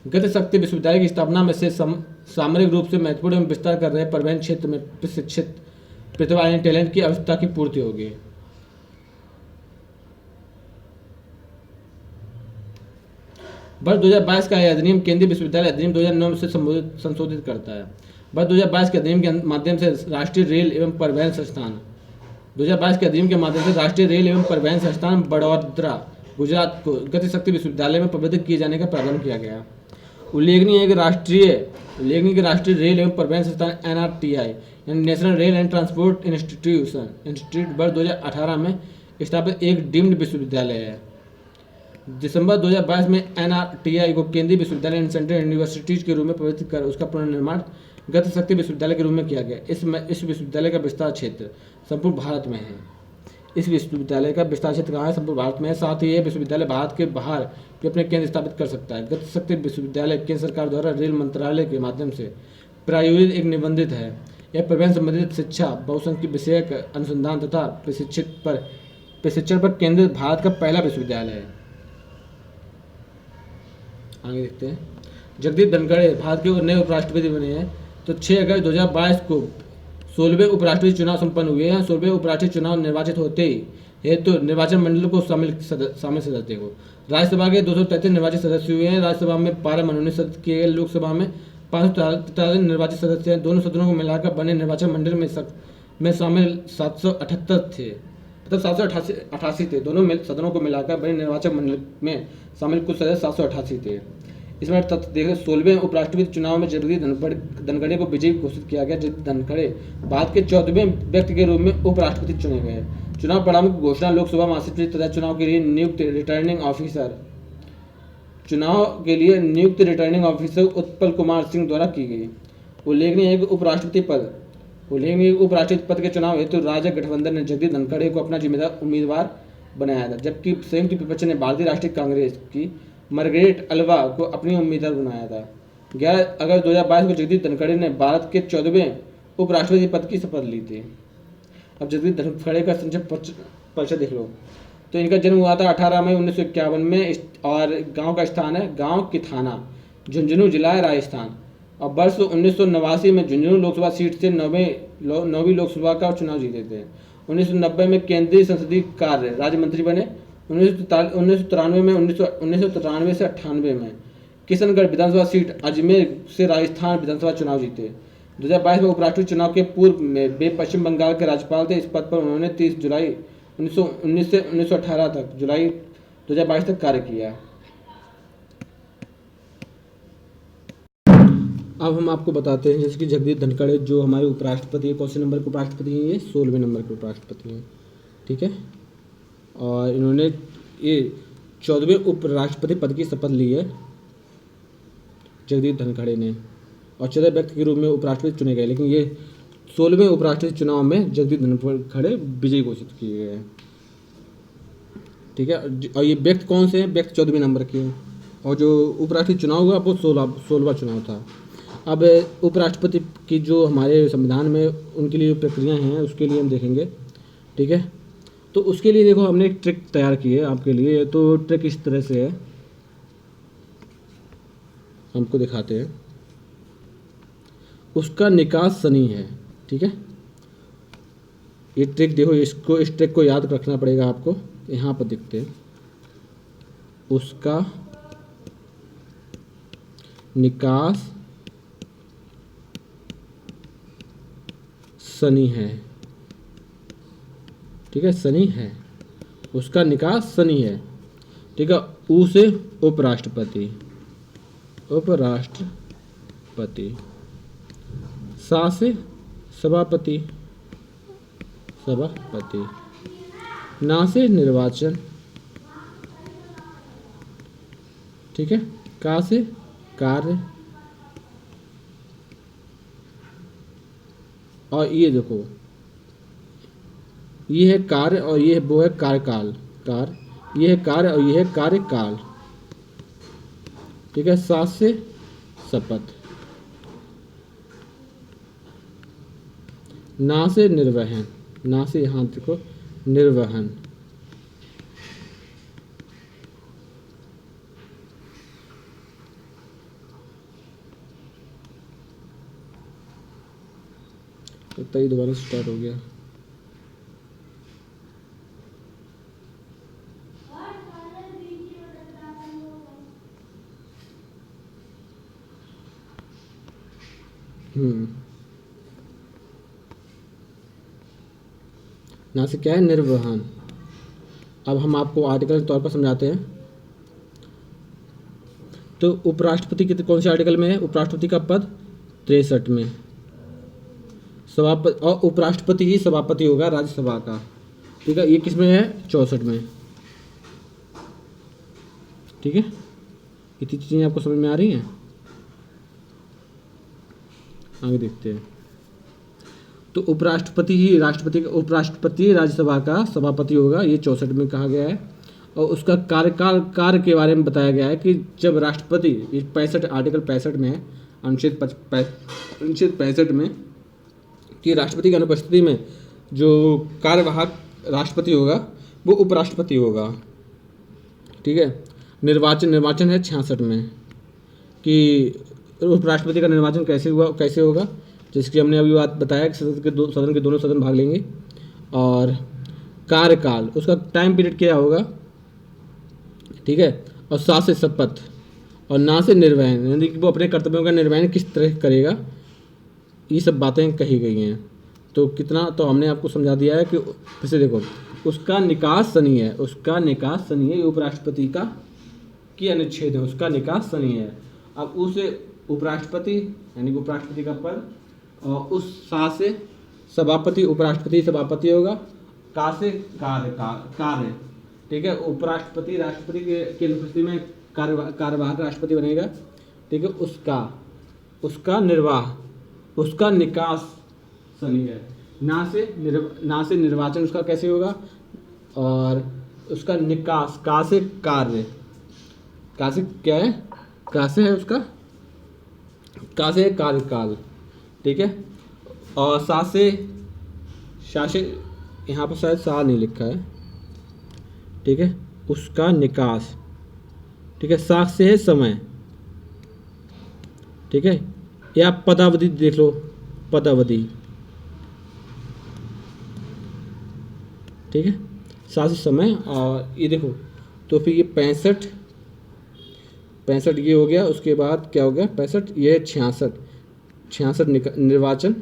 गतिशक्ति विश्वविद्यालय की स्थापना में से सामरिक रूप से महत्वपूर्ण एवं विस्तार कर रहे परिवहन क्षेत्र में प्रशिक्षित प्रतिभा यानी टैलेंट की आवश्यकता की पूर्ति होगी। वर्ष 2022 का यह अधिनियम केंद्रीय विश्वविद्यालय अधिनियम 2009 से संशोधित करता है। वर्ष 2022 के अधिनियम के माध्यम से राष्ट्रीय रेल एवं परिवहन संस्थान बड़ौदा गुजरात को गतिशक्ति विश्वविद्यालय में प्रबंधित किए जाने का प्रावधान किया गया। उल्लेखनीय है कि राष्ट्रीय रेल एवं परिवहन संस्थान NRTI यानी national rail and transport institute वर्ष 2018 में स्थापित एक डीम्ड विश्वविद्यालय है। दिसंबर 2022 में NRTI को केंद्रीय विश्वविद्यालय एंड सेंट्रल यूनिवर्सिटीज के रूप में परिवर्तित कर उसका पुनर्निर्माण गतिशक्ति विश्वविद्यालय के रूप में किया गया। इस विश्वविद्यालय का विस्तार क्षेत्र संपूर्ण भारत में है। संपूर्ण भारत में है। साथ ही यह विश्वविद्यालय भारत के बाहर भी अपने केंद्र स्थापित कर सकता है। गतिशक्ति विश्वविद्यालय केंद्र सरकार द्वारा रेल मंत्रालय के माध्यम से प्रायोजित एक निबंधित है। यह परिवहन संबंधित शिक्षा, बहुसंख्यक विषयक अनुसंधान तथा प्रशिक्षण पर केंद्रित भारत का पहला विश्वविद्यालय है। आगे देखते हैं। जगदीप धनखड़ भारत के नए उपराष्ट्रपति बने हैं। तो 6 अगस्त 2022 को 16वें उपराष्ट्रपति चुनाव संपन्न हुए हैं। 16वें उपराष्ट्रपति चुनाव निर्वाचित होते ही हेतु निर्वाचन मंडल को शामिल सदस्य को राज्यसभा के 233 निर्वाचित सदस्य हुए हैं। राज्यसभा में 12 मनोनीत सदस्य किए गए। लोकसभा में 543 निर्वाचित सदस्य हैं। दोनों सदनों को मिलाकर बने निर्वाचन मंडल में शामिल 778 थे, मतलब 788 थे। दोनों सदनों को मिलाकर बने निर्वाचन मंडल में शामिल कुल सदस्य 788 थे। इसमें तथ्य देखें, 16वें उपराष्ट्रपति चुनाव में जगदीप धनखड़ को विजयी घोषित किया गया। जगदीप धनखड़ भारत के 14वें व्यक्ति के रूप में उपराष्ट्रपति चुने गए। चुनाव परिणामों की घोषणा लोकसभा महासचिव तथा चुनाव के लिए नियुक्त रिटर्निंग ऑफिसर उत्पल कुमार सिंह द्वारा की गई। उल्लेखनीय है कि उपराष्ट्रपति पद के चुनाव हेतु राजग गठबंधन ने जगदीप धनखड़ को अपना उम्मीदवार बनाया था, जबकि संयुक्त विपक्ष ने भारतीय राष्ट्रीय कांग्रेस की मार्गरेट अल्वा को अपनी उम्मीदवार बनाया था। 11 अगस्त 2022 को जगदीप धनखड़ ने भारत के 14वें उपराष्ट्रपति पद की शपथ ली थी। अब जगदीप धनखड़ का संक्षिप्त परिचय देख लो। तो इनका जन्म हुआ था 18 मई 1951 में और गांव का स्थान है गांव किथाना, झुंझुनू जिला है, राजस्थान। और वर्ष 1989 में झुंझुनू लोकसभा सीट से 9वीं लोकसभा का चुनाव जीते थे। 1990 में केंद्रीय संसदीय कार्य राज्य मंत्री बने। 1993 से 98 में किशनगढ़ विधानसभा सीट अजमेर से राजस्थान विधानसभा चुनाव जीते। 2022 में उपराष्ट्रपति चुनाव के पूर्व में वे पश्चिम बंगाल के राज्यपाल थे। इस पद पर उन्होंने 30 जुलाई 1919 से 1918 तक जुलाई 2022 तक कार्य किया। अब हम आपको बताते हैं जैसे कि जगदीप धनखड़ जो हमारे उपराष्ट्रपति है, कौन से नंबर के उपराष्ट्रपति हैं? ये 16वें नंबर के उपराष्ट्रपति हैं, ठीक है। और इन्होंने ये 14वें उपराष्ट्रपति पद की शपथ ली है जगदीप धनखड़ ने, और 14 व्यक्ति के रूप में उपराष्ट्रपति चुने गए, लेकिन ये 16वें उपराष्ट्रपति चुनाव में जगदीप धनखड़ विजयी घोषित किए गए। ठीक है, और ये व्यक्ति कौन से हैं? व्यक्ति 14वें नंबर के हैं, और जो उपराष्ट्रपति चुनाव हुआ वो 16वां चुनाव था। अब उपराष्ट्रपति की जो हमारे संविधान में उनके लिए प्रक्रिया हैं उसके लिए हम देखेंगे। ठीक है, तो उसके लिए देखो हमने एक ट्रिक तैयार की है आपके लिए। तो ट्रिक इस तरह से है, हमको दिखाते हैं। उसका निकास शनि है। ठीक है, ये ट्रिक देखो, इस ट्रिक को याद रखना पड़ेगा आपको। यहाँ पर देखते हैं, उसका निकास शनि है। ठीक है, शनि है, उसका निकास शनि है। ठीक है, ऊ से उपराष्ट्रपति, उपराष्ट्रपति, सा से सभापति, सभापति, ना से निर्वाचन। ठीक है, का से कार्य, और ये देखो ये है कार्य और ये वो है कार्यकाल, ये है कार्य और ये है कार्यकाल। ठीक है, सात से शपथ, ना से निर्वहन, ना से यहाँ देखो निर्वहन, तो ये दोबारा स्टार्ट हो गया। ना से क्या है? निर्वहन। अब हम आपको आर्टिकल के तौर पर समझाते हैं। तो उपराष्ट्रपति के कौन से आर्टिकल में है? उपराष्ट्रपति का पद 63 में, सभापति, और उपराष्ट्रपति ही सभापति होगा राज्यसभा का। ठीक है, ये किस में है? 64 में। ठीक है, इतनी चीज़ें आपको समझ में आ रही हैं? आगे देखते हैं। तो उपराष्ट्रपति ही उपराष्ट्रपति राज्यसभा का सभापति होगा, ये 64 में कहा गया है। और उसका कार्यकाल, कार्य के बारे में बताया गया है कि जब राष्ट्रपति, ये 65 आर्टिकल 65 में है, अनुच्छेद 65 में, कि राष्ट्रपति की अनुपस्थिति में जो कार्यवाहक राष्ट्रपति होगा वो उपराष्ट्रपति होगा। ठीक है, निर्वाचन है 66 में, कि उपराष्ट्रपति का निर्वाचन कैसे होगा, जिसकी हमने अभी बात बताया कि सदन के दोनों सदन भाग लेंगे। और कार्यकाल, उसका टाइम पीरियड क्या होगा। ठीक है, और सा से शपथ, और ना से निर्वहन, यानी कि वो अपने कर्तव्यों का निर्वहन किस तरह करेगा, ये सब बातें कही गई हैं। तो कितना तो हमने आपको समझा दिया है कि फिर से देखो, उसका निकास शनि है, उसका निकास शनि है, ये उपराष्ट्रपति का की अनुच्छेद है, उसका निकास शनि है। अब उस उपराष्ट्रपति यानी कि उपराष्ट्रपति का पद, और उस सा से सभापति, उपराष्ट्रपति सभापति होगा, का से कार्य। ठीक है, उपराष्ट्रपति राष्ट्रपति के अनुपस्थिति में कार्यवाहक राष्ट्रपति बनेगा। ठीक है, उसका निर्वाह, उसका निकास शनि है। ना से निर्वाचन उसका कैसे होगा, और उसका निकास, का से कार्य, का से क्या है? का से है उसका, का से कार्यकाल। ठीक है, और सा से यहाँ पर शायद सा नहीं लिखा है। ठीक है, उसका निकास। ठीक है, सा से है समय। ठीक है, या पदावधि देख लो, पदावधि। ठीक है, सा से समय, और ये देखो तो फिर ये 65 ये हो गया। उसके बाद क्या हो गया? 65, ये है 66 निर्वाचन,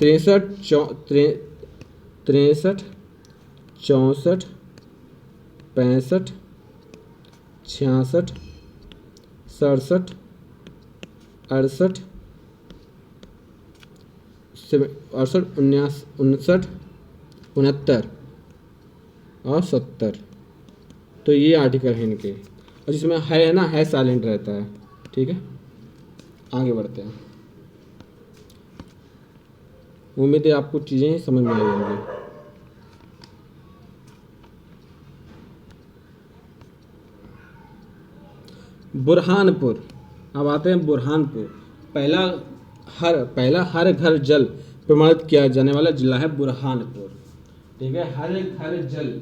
63 64 65 66 67 68 69 69 और 70। तो ये आर्टिकल है इनके, और जिसमें है ना, है साइलेंट रहता है। ठीक है, आगे बढ़ते हैं। उम्मीद है आपको चीज़ें समझ में आई होंगी। बुरहानपुर, अब आते हैं बुरहानपुर। पहला हर घर जल प्रमाणित किया जाने वाला जिला है बुरहानपुर। ठीक है, हर घर जल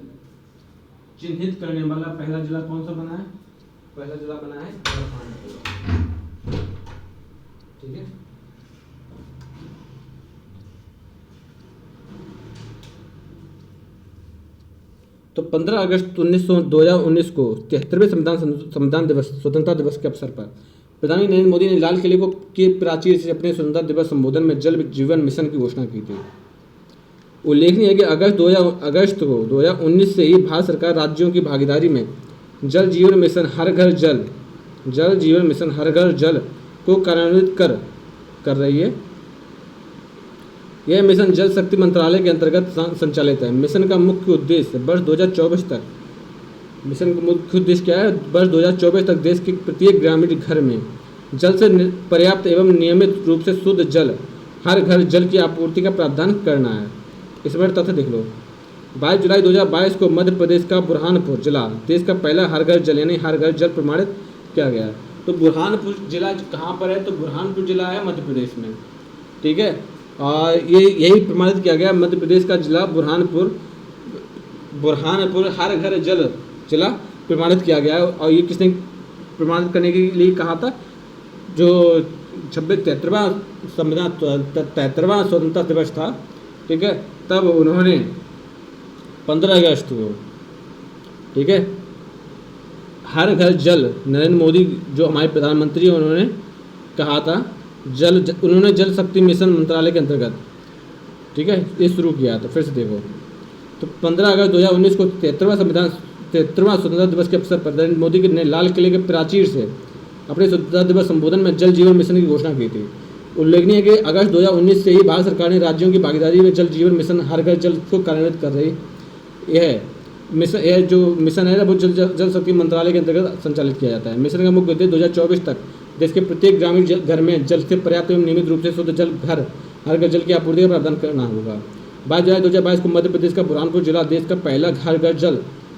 चिन्हित करने वाला पहला जिला कौन सा बना है? पहला जिला बना है बुरहानपुर। ठीक है, तो 15 अगस्त 2019 को 73वें संविधान दिवस स्वतंत्रता दिवस के अवसर पर प्रधानमंत्री नरेंद्र मोदी ने लाल किले के प्राचीर से अपने स्वतंत्रता दिवस संबोधन में जल जीवन मिशन की घोषणा की थी। उल्लेखनीय है कि अगस्त को 2019 से ही भारत सरकार राज्यों की भागीदारी में जल जीवन मिशन हर घर जल को कार्यान्वित कर रही है। यह मिशन जल शक्ति मंत्रालय के अंतर्गत संचालित है। मिशन का मुख्य उद्देश्य वर्ष 2024 तक क्या है? वर्ष 2024 तक देश के प्रत्येक ग्रामीण घर में जल से पर्याप्त एवं नियमित रूप से शुद्ध जल, हर घर जल की आपूर्ति का प्रावधान करना है। इस बार तथ्य देख लो। 22 जुलाई 2022 को मध्य प्रदेश का बुरहानपुर जिला देश का पहला हर घर जल यानी हर घर जल प्रमाणित किया गया। तो बुरहानपुर जिला कहाँ पर है? तो बुरहानपुर जिला है मध्य प्रदेश में। ठीक है, और ये यही प्रमाणित किया गया मध्य प्रदेश का जिला बुरहानपुर हर घर जल जिला प्रमाणित किया गया। और ये किसने प्रमाणित करने के लिए कहा था? जो 73वां स्वतंत्रता दिवस था, ठीक है, तब उन्होंने 15 अगस्त को, ठीक है, हर घर जल, नरेंद्र मोदी जो हमारे प्रधानमंत्री हैं, उन्होंने कहा था उन्होंने जल शक्ति मिशन मंत्रालय के अंतर्गत, ठीक है, ये शुरू किया था। फिर से देखो, तो 15 अगस्त 2019 को 73वां स्वतंत्रता दिवस के अवसर पर नरेंद्र मोदी ने लाल किले के प्राचीर से अपने स्वतंत्रता दिवस संबोधन में जल जीवन मिशन की घोषणा की थी। उल्लेखनीय है कि अगस्त 2019 से ही भारत सरकार ने राज्यों की भागीदारी में जल जीवन मिशन हर घर जल को कार्यान्वित कर रही। यह जो मिशन है वो जल शक्ति मंत्रालय के अंतर्गत संचालित किया जाता है। मिशन का मुख्य उद्देश्य 2024 तक देश के प्रत्येक ग्रामीण घर में जल से पर्याप्त एवं नियमित रूप से शुद्ध जल, हर घर जल की आपूर्ति का प्रावधान करना होगा। 22 जुलाई 2022 को मध्य प्रदेश का बुरहानपुर जिला देश का पहला हर घर जल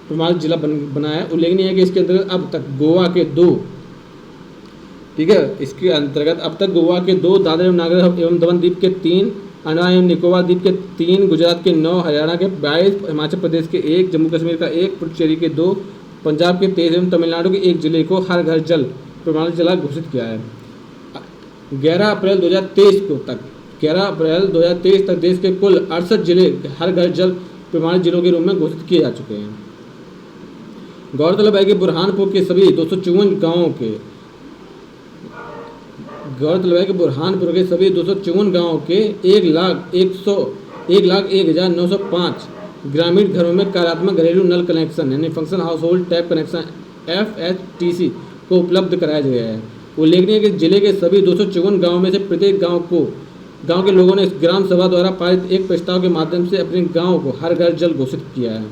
प्रमाणित जिला बना है। उल्लेखनीय है कि इसके अंतर्गत अब तक गोवा के 2, ठीक है, इसके अंतर्गत अब तक गोवा के 2, दादरा एवं नागर एवं दमन द्वीप के 3, अंडमान एवं निकोबार द्वीप के 3, गुजरात के 9, हरियाणा के 22, हिमाचल प्रदेश के 1, जम्मू कश्मीर का 1, पुडुचेरी के 2, पंजाब के 23 एवं तमिलनाडु के 1 जिले को हर घर जल प्रमाणित जिला घोषित किया है। 11 अप्रैल 2023 तक देश के कुल 68 जिले हर घर जल प्रमाणित जिलों के रूप में घोषित किए जा चुके हैं। गौरतलब है कि बुरहानपुर के सभी 254 गाँवों के 1,01,905 ग्रामीण घरों में कार्यात्मक घरेलू नल कनेक्शन यानी function house hold tap connection FHTC को उपलब्ध कराया गया है। उल्लेखनीय है कि जिले के सभी 254 गाँवों में से प्रत्येक गांव के लोगों ने ग्राम सभा द्वारा पारित एक प्रस्ताव के माध्यम से अपने गांव को हर घर जल घोषित किया है।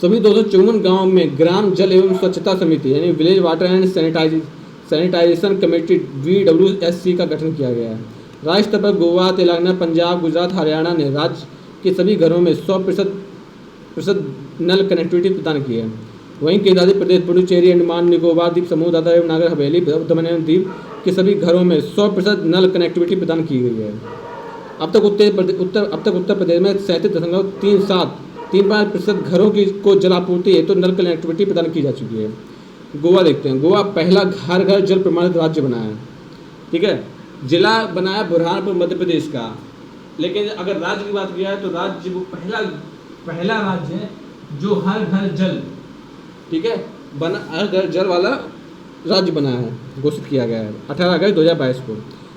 सभी 254 गाँव में ग्राम जल एवं स्वच्छता समिति यानी village water and sanitation committee VWSC का गठन किया गया है। राज्य स्तर पर गोवा, तेलंगाना, पंजाब, गुजरात, हरियाणा ने राज्य के सभी घरों में 100% नल कनेक्टिविटी प्रदान की है। वहीं केंद्राधिकृत प्रदेश पुडुचेरी, अंडमान निकोबार द्वीप समूह, दादरा एवं नागर हवेली, दमन एवं दीव के सभी घरों में 100% नल कनेक्टिविटी प्रदान की गई है। अब तक उत्तर प्रदेश में 37.35% घरों को जलापूर्ति हेतु नल कनेक्टिविटी प्रदान की जा चुकी है। गोवा देखते हैं। गोवा पहला हर घर जल प्रमाणित राज्य बना है। ठीक है, जिला बनाया बुरहानपुर मध्य प्रदेश का, लेकिन अगर राज्य की बात किया है तो राज्य वो पहला राज्य है जो हर घर जल, ठीक है, हर घर जल वाला राज्य बना है, घोषित किया गया है 18 अगस्त 2022 को।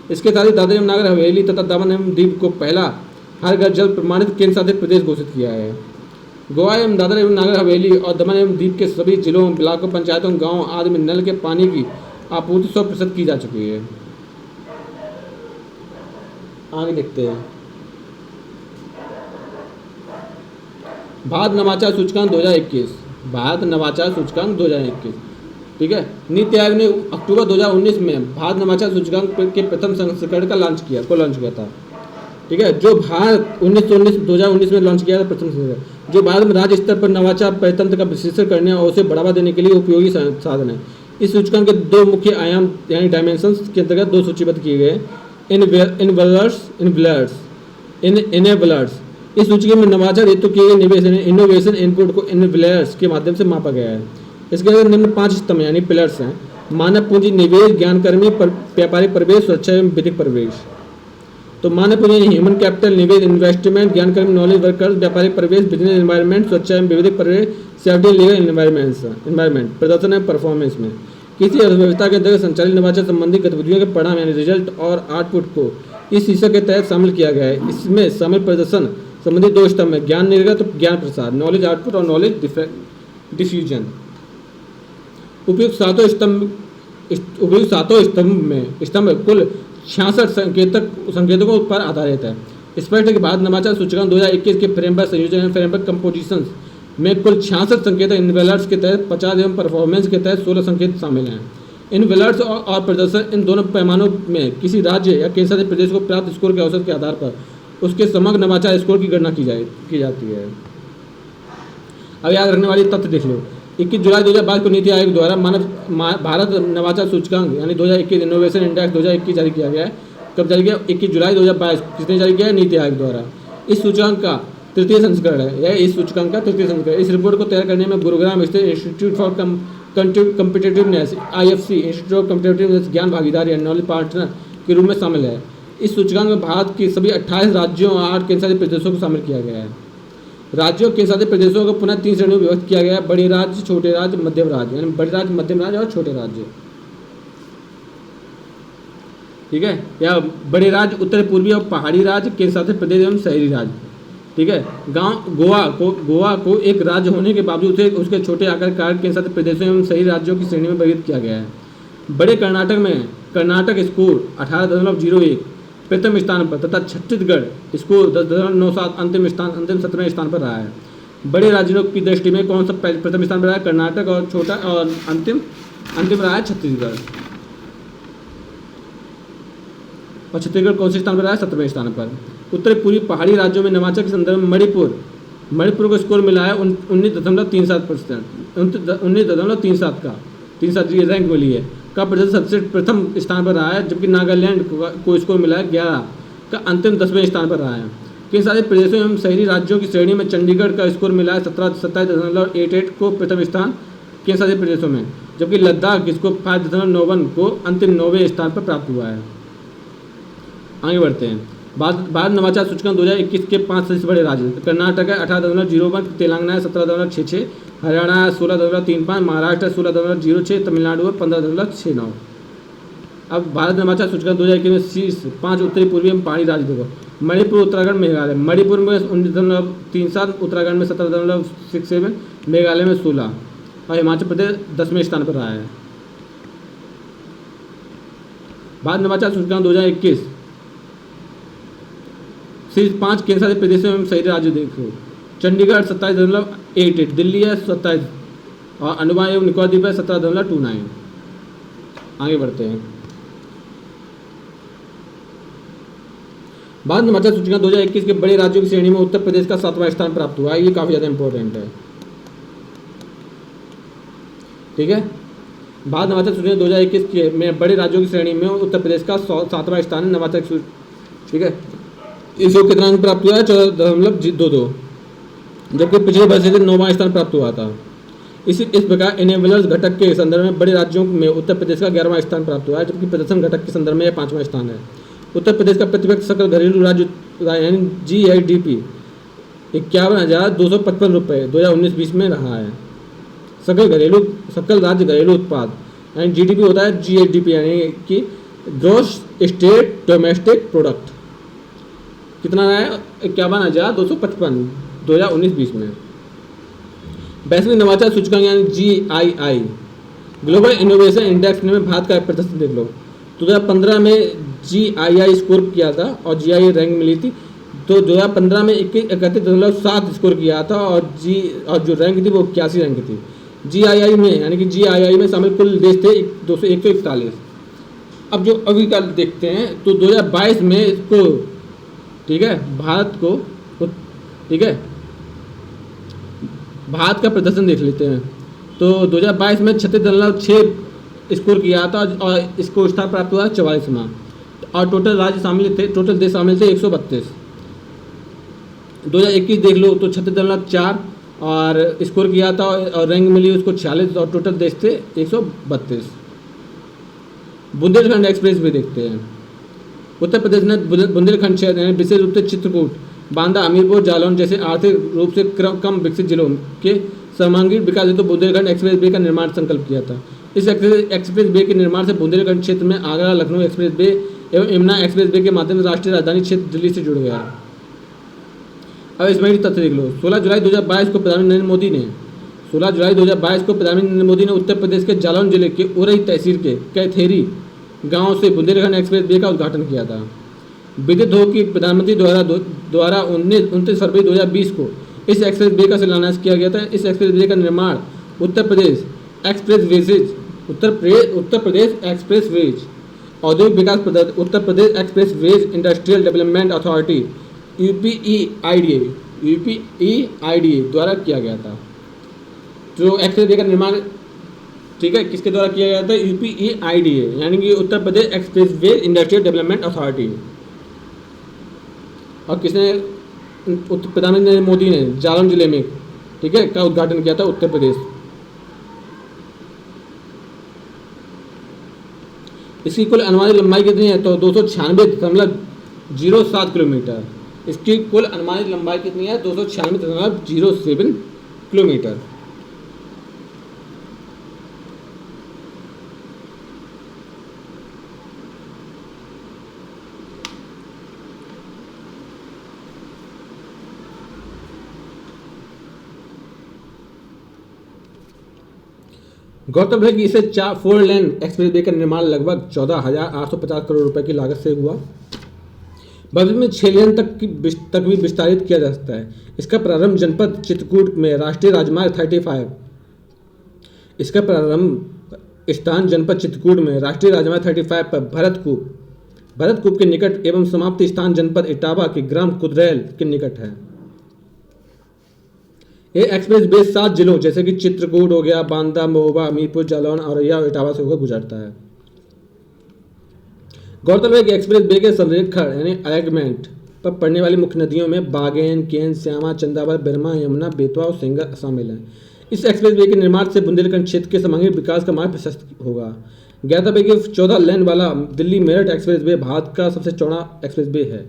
इसके साथ ही दादरा एवं नागर हवेली तथा दमन एवं दीव को पहला हर घर जल प्रमाणित केंद्र शासित प्रदेश घोषित किया है। गोवा एवं दादरा एवं नागर हवेली और दमन एवं दीव के सभी जिलों, ब्लॉकों, पंचायतों, गाँव आदि में नल के पानी की आपूर्ति 100% की जा चुकी है। आगे देखते हैं। भारत नवाचार सूचकांक 2021, भारत नवाचार सूचकांक 2021, ठीक है। नीति आयोग ने अक्टूबर 2019 में भारत नवाचार सूचकांक के प्रथम संस्करण का लॉन्च किया था, ठीक है। जो भारत 2019 में लॉन्च किया था प्रथम संस्करण, जो भारत में राज्य स्तर पर नवाचार परितंत्र का विश्लेषण करने और उसे बढ़ावा देने के लिए उपयोगी साधन है। इस सूचकांक के दो मुख्य आयाम यानी डायमेंशंस के अंतर्गत दो सूचीबद्ध किए गए, इनेबलर्स। इस सूची में नवाचार हेतु किए गए इनोवेशन इनपुट को इनेबलर्स के माध्यम से मापा गया है। इसके अंदर निम्न 5 स्तंभ यानी पिलर्स हैं: मानव पूंजी, निवेश, ज्ञानकर्मी, व्यापारिक परिवेश, सुरक्षा एवं विधिक परिवेश। तो मानव पूंजी ह्यूमन कैपिटल, निवेश इन्वेस्टमेंट, ज्ञानकर्मी नॉलेज वर्कर्स, व्यापारिक परिवेश बिजनेस एनवायरनमेंट, सुरक्षा एवं विधिक परिवेश सेफ्टी लीगल एनवायरनमेंट। प्रदर्शन एवं परफॉर्मेंस में किसी अर्थव्यवस्था के अंतर्गत संचालित नवाचार संबंधी गतिविधियों के परिणाम यानी रिजल्ट और आउटपुट को इस शीर्षक के तहत शामिल किया गया है। इसमें शामिल प्रदर्शन संबंधी 2 स्तंभ है: ज्ञान निर्गत और ज्ञान प्रसार, नॉलेज आउटपुट और नॉलेज डिफ्यूजन। उपयुक्त सातों स्तंभ कुल 66 संकेतकों पर आधारित है। स्पष्ट है कि भारत नवाचार सूचकांक 2021 के फ्रेमवर्क संयोजन फ्रेमवर्क कंपोजिशन में कुल 66 संकेतक इनवेलर्स के तहत 50 एवं परफॉर्मेंस के तहत 16 संकेत शामिल हैं। इनवेलर्स और प्रदर्शन इन दोनों पैमानों में किसी राज्य या केंद्र शासित प्रदेश को प्राप्त स्कोर के औसत के आधार पर उसके समग्र नवाचार स्कोर की गणना की जाती है। अब याद रखने वाली तथ्य देख लो। 21 जुलाई 2022 को नीति आयोग द्वारा भारत नवाचार सूचकांक यानी 2021 इनोवेशन इंडेक्स 2021 जारी किया गया है। कब जारी किया? 21 जुलाई 2022। किसने जारी किया है? नीति आयोग द्वारा। इस सूचकांक का तृतीय संस्करण है, यह इस सूचकांक का तृतीय संस्करण। इस रिपोर्ट को तैयार करने में गुरुग्राम स्थित institute for competitiveness IFC institute of competitiveness ज्ञान भागीदारी एंड नॉलेज पार्टनर के रूप में शामिल है। इस सूचकांक में भारत की सभी 28 राज्यों और 8 केंद्र शासित प्रदेशों को शामिल किया गया है। राज्यों के शासित प्रदेशों को पुनः 3 श्रेणियों में विभक्त किया गया है: बड़े राज्य, छोटे राज्य, मध्यम राज्य, यानी बड़े राज्य, मध्यम राज्य और छोटे राज्य, ठीक है। या बड़े राज्य, उत्तर पूर्वी और पहाड़ी राज्य, केंद्र शासित प्रदेश एवं शहरी राज्य, ठीक है। गोवा को एक राज्य होने के बावजूद उसके छोटे आकार के केंद्र शासित प्रदेशों एवं शहरी राज्यों की श्रेणी में वर्गीकृत किया गया है। बड़े कर्नाटक स्कोर 18.01 प्रथम स्थान पर तथा छत्तीसगढ़ स्कोर 10.97 अंतिम 17वें स्थान पर रहा है। बड़े राज्यों की दृष्टि में कौन सा प्रथम स्थान पर रहा है? कर्नाटक, और छोटा और अंतिम रहा है छत्तीसगढ़। और छत्तीसगढ़ कौन से स्थान पर रहा है? 17वें स्थान पर। उत्तर पूर्वी पहाड़ी राज्यों में नवाचार के संदर्भ में मणिपुर को स्कोर मिला है 19.37%, 19.37 का 37 रैंक मिली है का प्रतिशत सबसे प्रथम स्थान पर रहा है, जबकि नागालैंड को स्कोर मिला है 11 का अंतिम 10वें स्थान पर रहा है। केंद्र शासित प्रदेशों एवं शहरी राज्यों की श्रेणी में चंडीगढ़ का स्कोर मिला है 27.88 को प्रथम स्थान केंद्र शासित प्रदेशों में, जबकि लद्दाख इसको 5.91 को अंतिम 9वें स्थान पर प्राप्त हुआ है। आगे बढ़ते हैं। भारत नवाचार सूचकांक 2021 के 5 सबसे बड़े राज्य: कर्नाटक है 18.01, तेलंगाना है 17.66, हरियाणा है 16.35, महाराष्ट्र है 16.06, तमिलनाडु है 15.69। अब भारत नवाचार सूचकांक 2021 में शीर्ष 5 उत्तरी पूर्वी एवं पहाड़ी राज्य देखो: मणिपुर, उत्तराखंड, मेघालय। मणिपुर में 19.37, उत्तराखंड में 17.67, मेघालय में 16 और हिमाचल प्रदेश 10वें स्थान पर रहा है। भारत नवाचार सूचकांक 2021 शीर्ष 5 केंद्र शासित प्रदेशों एवं शहरी राज्य देखो: चंडीगढ़ 27.88, दिल्ली है 27 और अंडमान एवं निकोबार द्वीप है 17.29। आगे बढ़ते हैं। भारत नवाचार सूचकांक 2021 के बड़े राज्यों की श्रेणी में उत्तर प्रदेश का 7वां स्थान प्राप्त हुआ है। ये काफी ज्यादा इंपॉर्टेंट है, ठीक है। भारत नवाचार सूचकांक 2021 के में बड़े राज्यों की श्रेणी में उत्तर प्रदेश का 7वां स्थान है नवाचार, ठीक है। इसको कितना अंक प्राप्त हुआ है? 14.22, जबकि पिछले वर्ष से 9वां स्थान प्राप्त हुआ था। इस प्रकार इनेबलर्स घटक के संदर्भ में बड़े राज्यों में उत्तर प्रदेश का 11वां स्थान प्राप्त हुआ है, जबकि प्रदर्शन घटक के संदर्भ में यह 5वां स्थान है। उत्तर प्रदेश का प्रति व्यक्ति सकल घरेलू राज्य यानी GIDP 51,255 रुपये 2019-20 में रहा है। सकल राज्य घरेलू उत्पाद यानी GDP होता है GDP यानी कि ग्रॉस स्टेट डोमेस्टिक प्रोडक्ट कितना रहा है? 51,255 2019-20 में। वैश्विक नवाचार सूचकांक यानी GII ग्लोबल इनोवेशन इंडेक्स में भारत का प्रदर्शन देख लो। 2015 में GII स्कोर किया था और GII रैंक मिली थी तो 2015 में 31 स्कोर किया था और जो रैंक थी वो 81 रैंक थी। GII में यानी कि GII में शामिल कुल देश थे 141। अब जो अभी का देखते हैं तो 2022 में इसको, ठीक है, भारत को, ठीक है, भारत का प्रदर्शन देख लेते हैं। तो 2022 में 36.6 स्कोर किया था और इसको स्थान प्राप्त हुआ 44वां, और टोटल देश शामिल थे 132। 2021 देख लो तो 36.4 और स्कोर किया था और रैंक मिली उसको 46 और टोटल देश थे 132। बुंदेलखंड एक्सप्रेस भी देखते हैं। उत्तर प्रदेश ने बुंदेलखंड क्षेत्र यानी विशेष रूप से चित्रकूट, बांदा, हमीरपुर, जालौन जैसे आर्थिक रूप से कम विकसित जिलों के सर्वांगीण विकास हेतु बुंदेलखंड एक्सप्रेस वे का निर्माण संकल्प किया था। इस एक्सप्रेस वे के निर्माण से बुंदेलखंड क्षेत्र में आगरा लखनऊ एक्सप्रेस वे एवं यमुना एक्सप्रेस वे के माध्यम से राष्ट्रीय राजधानी क्षेत्र दिल्ली से जुड़ गया। अब इसमें ही तथ्य देख लो। 16 जुलाई 2022 को प्रधानमंत्री नरेंद्र मोदी ने उत्तर प्रदेश के जालौन जिले के उरई तहसील के कैथेरी गांव से बुंदेलखंड एक्सप्रेस वे का उद्घाटन किया था। विदित हो कि प्रधानमंत्री द्वारा 29 फरवरी 2020 को इस एक्सप्रेस वे का शिलान्यास किया गया था। इस एक्सप्रेस वे का निर्माण उत्तर प्रदेश एक्सप्रेसवेज औद्योगिक विकास Uttar Pradesh expressways industrial development authority UPEIDA द्वारा किया गया था। जो एक्सप्रेस वे का निर्माण, ठीक है, किसके द्वारा किया गया था? UPEIDA यानी कि Uttar Pradesh expressway industrial development authority. और किसने? प्रधानमंत्री नरेंद्र मोदी ने जालौन जिले में, ठीक है, का उद्घाटन किया था उत्तर प्रदेश। इसकी कुल अनुमानित लंबाई कितनी है? तो 296.07 किलोमीटर। इसकी कुल अनुमानित लंबाई कितनी है? 296.07 किलोमीटर। गौरतलब है कि इसे 4 लेन एक्सप्रेस वे का निर्माण लगभग 14,850 करोड़ रुपए की लागत से हुआ। भविष्य में 6 लेन तक भी विस्तारित किया जा सकता है। इसका प्रारंभ जनपद चित्रकूट में राष्ट्रीय राजमार्ग 35 इसका प्रारंभ स्थान जनपद चित्रकूट में राष्ट्रीय राजमार्ग 35 पर भरतकूप के निकट एवं समाप्ति स्थान जनपद इटावा के ग्राम कुदरैल के निकट है। ये एक्सप्रेस वे 7 जिलों जैसे कि चित्रकूट हो गया, बांदा, महोबा, हमीरपुर, जालौन, औरैया और इटावा से होकर गुजरता है। गौरतलब है कि एक्सप्रेस वे के संरेखण यानी अलाइनमेंट पर पड़ने वाली मुख्य नदियों में बागेन, केन, श्यामा, चंदावल, बिरमा, यमुना, बेतवा और सेंगर शामिल हैं। इस एक्सप्रेस वे के निर्माण से बुंदेलखंड क्षेत्र के सर्वांगीण विकास का मार्ग प्रशस्त होगा। ज्ञातव्य है कि 14 लेन वाला दिल्ली मेरठ एक्सप्रेस वे भारत का सबसे चौड़ा एक्सप्रेस वे है।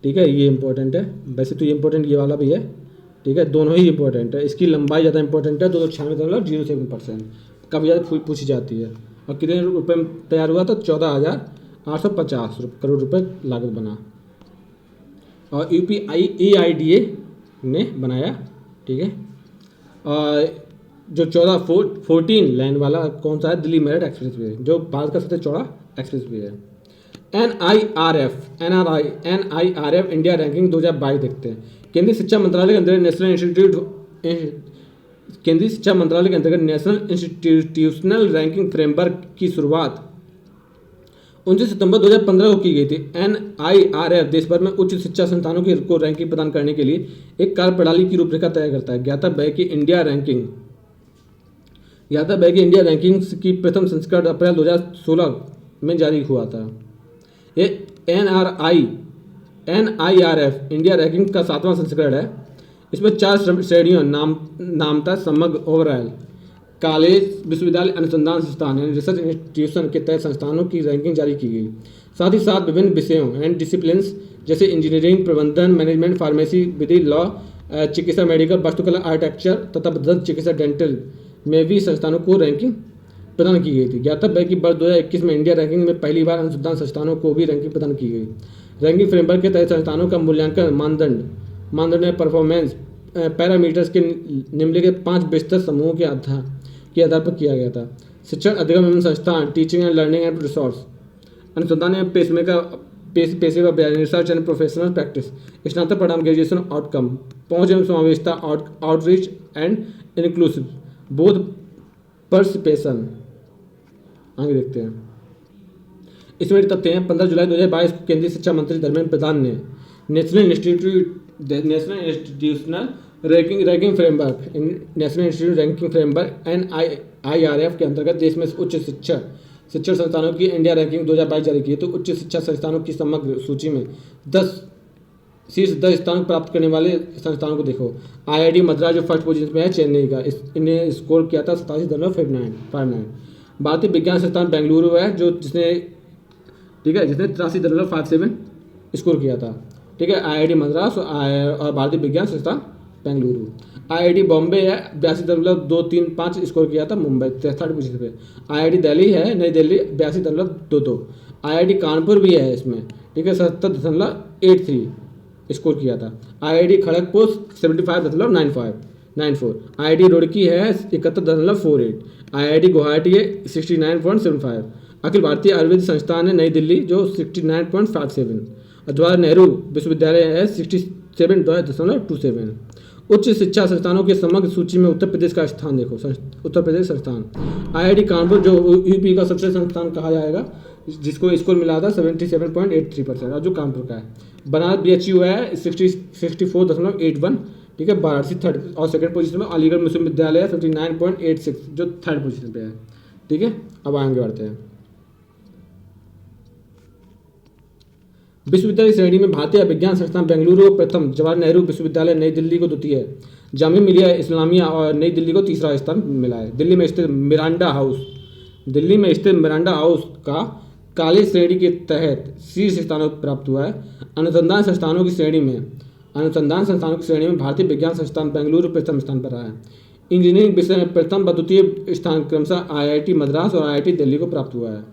ठीक है, ये इंपॉर्टेंट है। वैसे तो ये इंपॉर्टेंट ये वाला भी है, ठीक है, दोनों ही इंपॉर्टेंट है। इसकी लंबाई ज़्यादा इंपॉर्टेंट है, 296.07%, काफ़ी ज़्यादा पूछी जाती है। और कितने रुपये में तैयार हुआ? तो 14,850 करोड़ रुपए लागत बना और UPEIDA ने बनाया। ठीक है, और जो 14 लेन वाला कौन सा है? दिल्ली मेरठ एक्सप्रेस वे, जो भारत का सबसे चौड़ा एक्सप्रेस वे है। NIRF इंडिया रैंकिंग 2022 देखते हैं। केंद्रीय शिक्षा मंत्रालय के अंतर्गत नेशनल इंस्टीट्यूशनल रैंकिंग फ्रेमवर्क की शुरुआत 29 सितंबर 2015 को की गई थी। NIRF देश भर में उच्च शिक्षा संस्थानों को रैंकिंग प्रदान करने के लिए एक कार्य प्रणाली की रूपरेखा तय करता है। ज्ञातव्य है कि इंडिया रैंकिंग की प्रथम संस्करण अप्रैल 2016 में जारी हुआ था। ये NIRF इंडिया रैंकिंग का 7वां संस्करण है। इसमें 4 श्रेणियों नामता, समग्र, ओवरऑल, कॉलेज, विश्वविद्यालय, अनुसंधान संस्थान यानी रिसर्च इंस्टीट्यूशन के तहत संस्थानों की रैंकिंग जारी की गई। साथ ही साथ विभिन्न विषयों एंड डिसिप्लिन्स जैसे इंजीनियरिंग, प्रबंधन, मैनेजमेंट, फार्मेसी, विधि, लॉ, चिकित्सा, मेडिकल, वास्तुकला, आर्किटेक्चर तथा दंत चिकित्सा, डेंटल में भी संस्थानों को रैंकिंग प्रदान की गई थी। ज्ञातव्य है कि वर्ष 2021 में इंडिया रैंकिंग में पहली बार अनुसंधान संस्थानों को भी रैंकिंग प्रदान की गई। रैंकिंग फ्रेमवर्क के तहत संस्थानों का मूल्यांकन मानदंड परफॉर्मेंस पैरामीटर्स के निम्नलिखित 5 विस्तृत समूहों के आधार पर किया गया था। शिक्षण, अधिगम एवं संस्थान, teaching and learning and resource, अनुसंधान एवं पेशमेकर पेशेवर बयान, रिसर्च एंड प्रोफेशनल प्रैक्टिस, स्नातक परिणाम, ग्रेजुएशन आउटकम, पहुंच एवं समावेशता, आउटरीच एंड इंक्लूसिव, बोध पर्सिपेशन। आगे देखते हैं। इसमें तथ्य हैं। 15 जुलाई 2022 को केंद्रीय शिक्षा मंत्री धर्मेंद्र प्रधान ने national institutional ranking framework NIRF के अंतर्गत देश में उच्च शिक्षण संस्थानों की इंडिया रैंकिंग 2022 जारी की। तो उच्च शिक्षा संस्थानों की समग्र सूची में 10 स्थान प्राप्त करने वाले संस्थानों को देखो। IIT मद्रास जो फर्स्ट पोजीशन में है, चेन्नई का, इन्हें स्कोर किया था 87.59। भारतीय विज्ञान संस्थान बेंगलुरु है जिसने 83.57 स्कोर किया था। ठीक है, IIT मद्रास और भारतीय विज्ञान संस्थान बेंगलुरु। IIT बॉम्बे है 82.235 स्कोर किया था, मुंबई थर्ड पोजीशन पे। IIT दिल्ली है, नई दिल्ली 82.22। IIT कानपुर भी है इसमें, ठीक है, 77.83 स्कोर किया था। IIT खड़गपुर 75.94। IIT रुड़की है 71.48। IIT गुवाहाटी है 69.75। अखिल भारतीय आयुर्वेदिक संस्थान है नई दिल्ली जो 69.57। जवाहर नेहरू विश्वविद्यालय है 67.27। उच्च शिक्षा संस्थानों के समग्र सूची में उत्तर प्रदेश का स्थान देखो। उत्तर प्रदेश संस्थान IIT कानपुर जो यूपी का सबसे संस्थान कहा जाएगा, जिसको स्कोर मिला था 77.83% और जो कानपुर का है। बनारस BHU है 64.81, ठीक है, वाराणसी थर्ड और सेकंड पोजीशन में। अलीगढ़ मुस्लिम विद्यालय है 59.86 जो थर्ड पोजीशन पे है। ठीक है, अब आगे बढ़ते हैं। विश्वविद्यालय श्रेणी में भारतीय विज्ञान संस्थान बेंगलुरु को प्रथम, जवाहर नेहरू विश्वविद्यालय नई दिल्ली को द्वितीय, जामिया मिलिया इस्लामिया और नई दिल्ली को तीसरा स्थान मिला है। दिल्ली में स्थित मिरांडा हाउस का काले श्रेणी के तहत शीर्ष स्थानों प्राप्त हुआ है। अनुसंधान संस्थानों की श्रेणी में भारतीय विज्ञान संस्थान बेंगलुरु प्रथम स्थान पर रहा है। इंजीनियरिंग विषय में प्रथम व द्वितीय स्थान क्रमशः IIT मद्रास और IIT दिल्ली को प्राप्त हुआ है।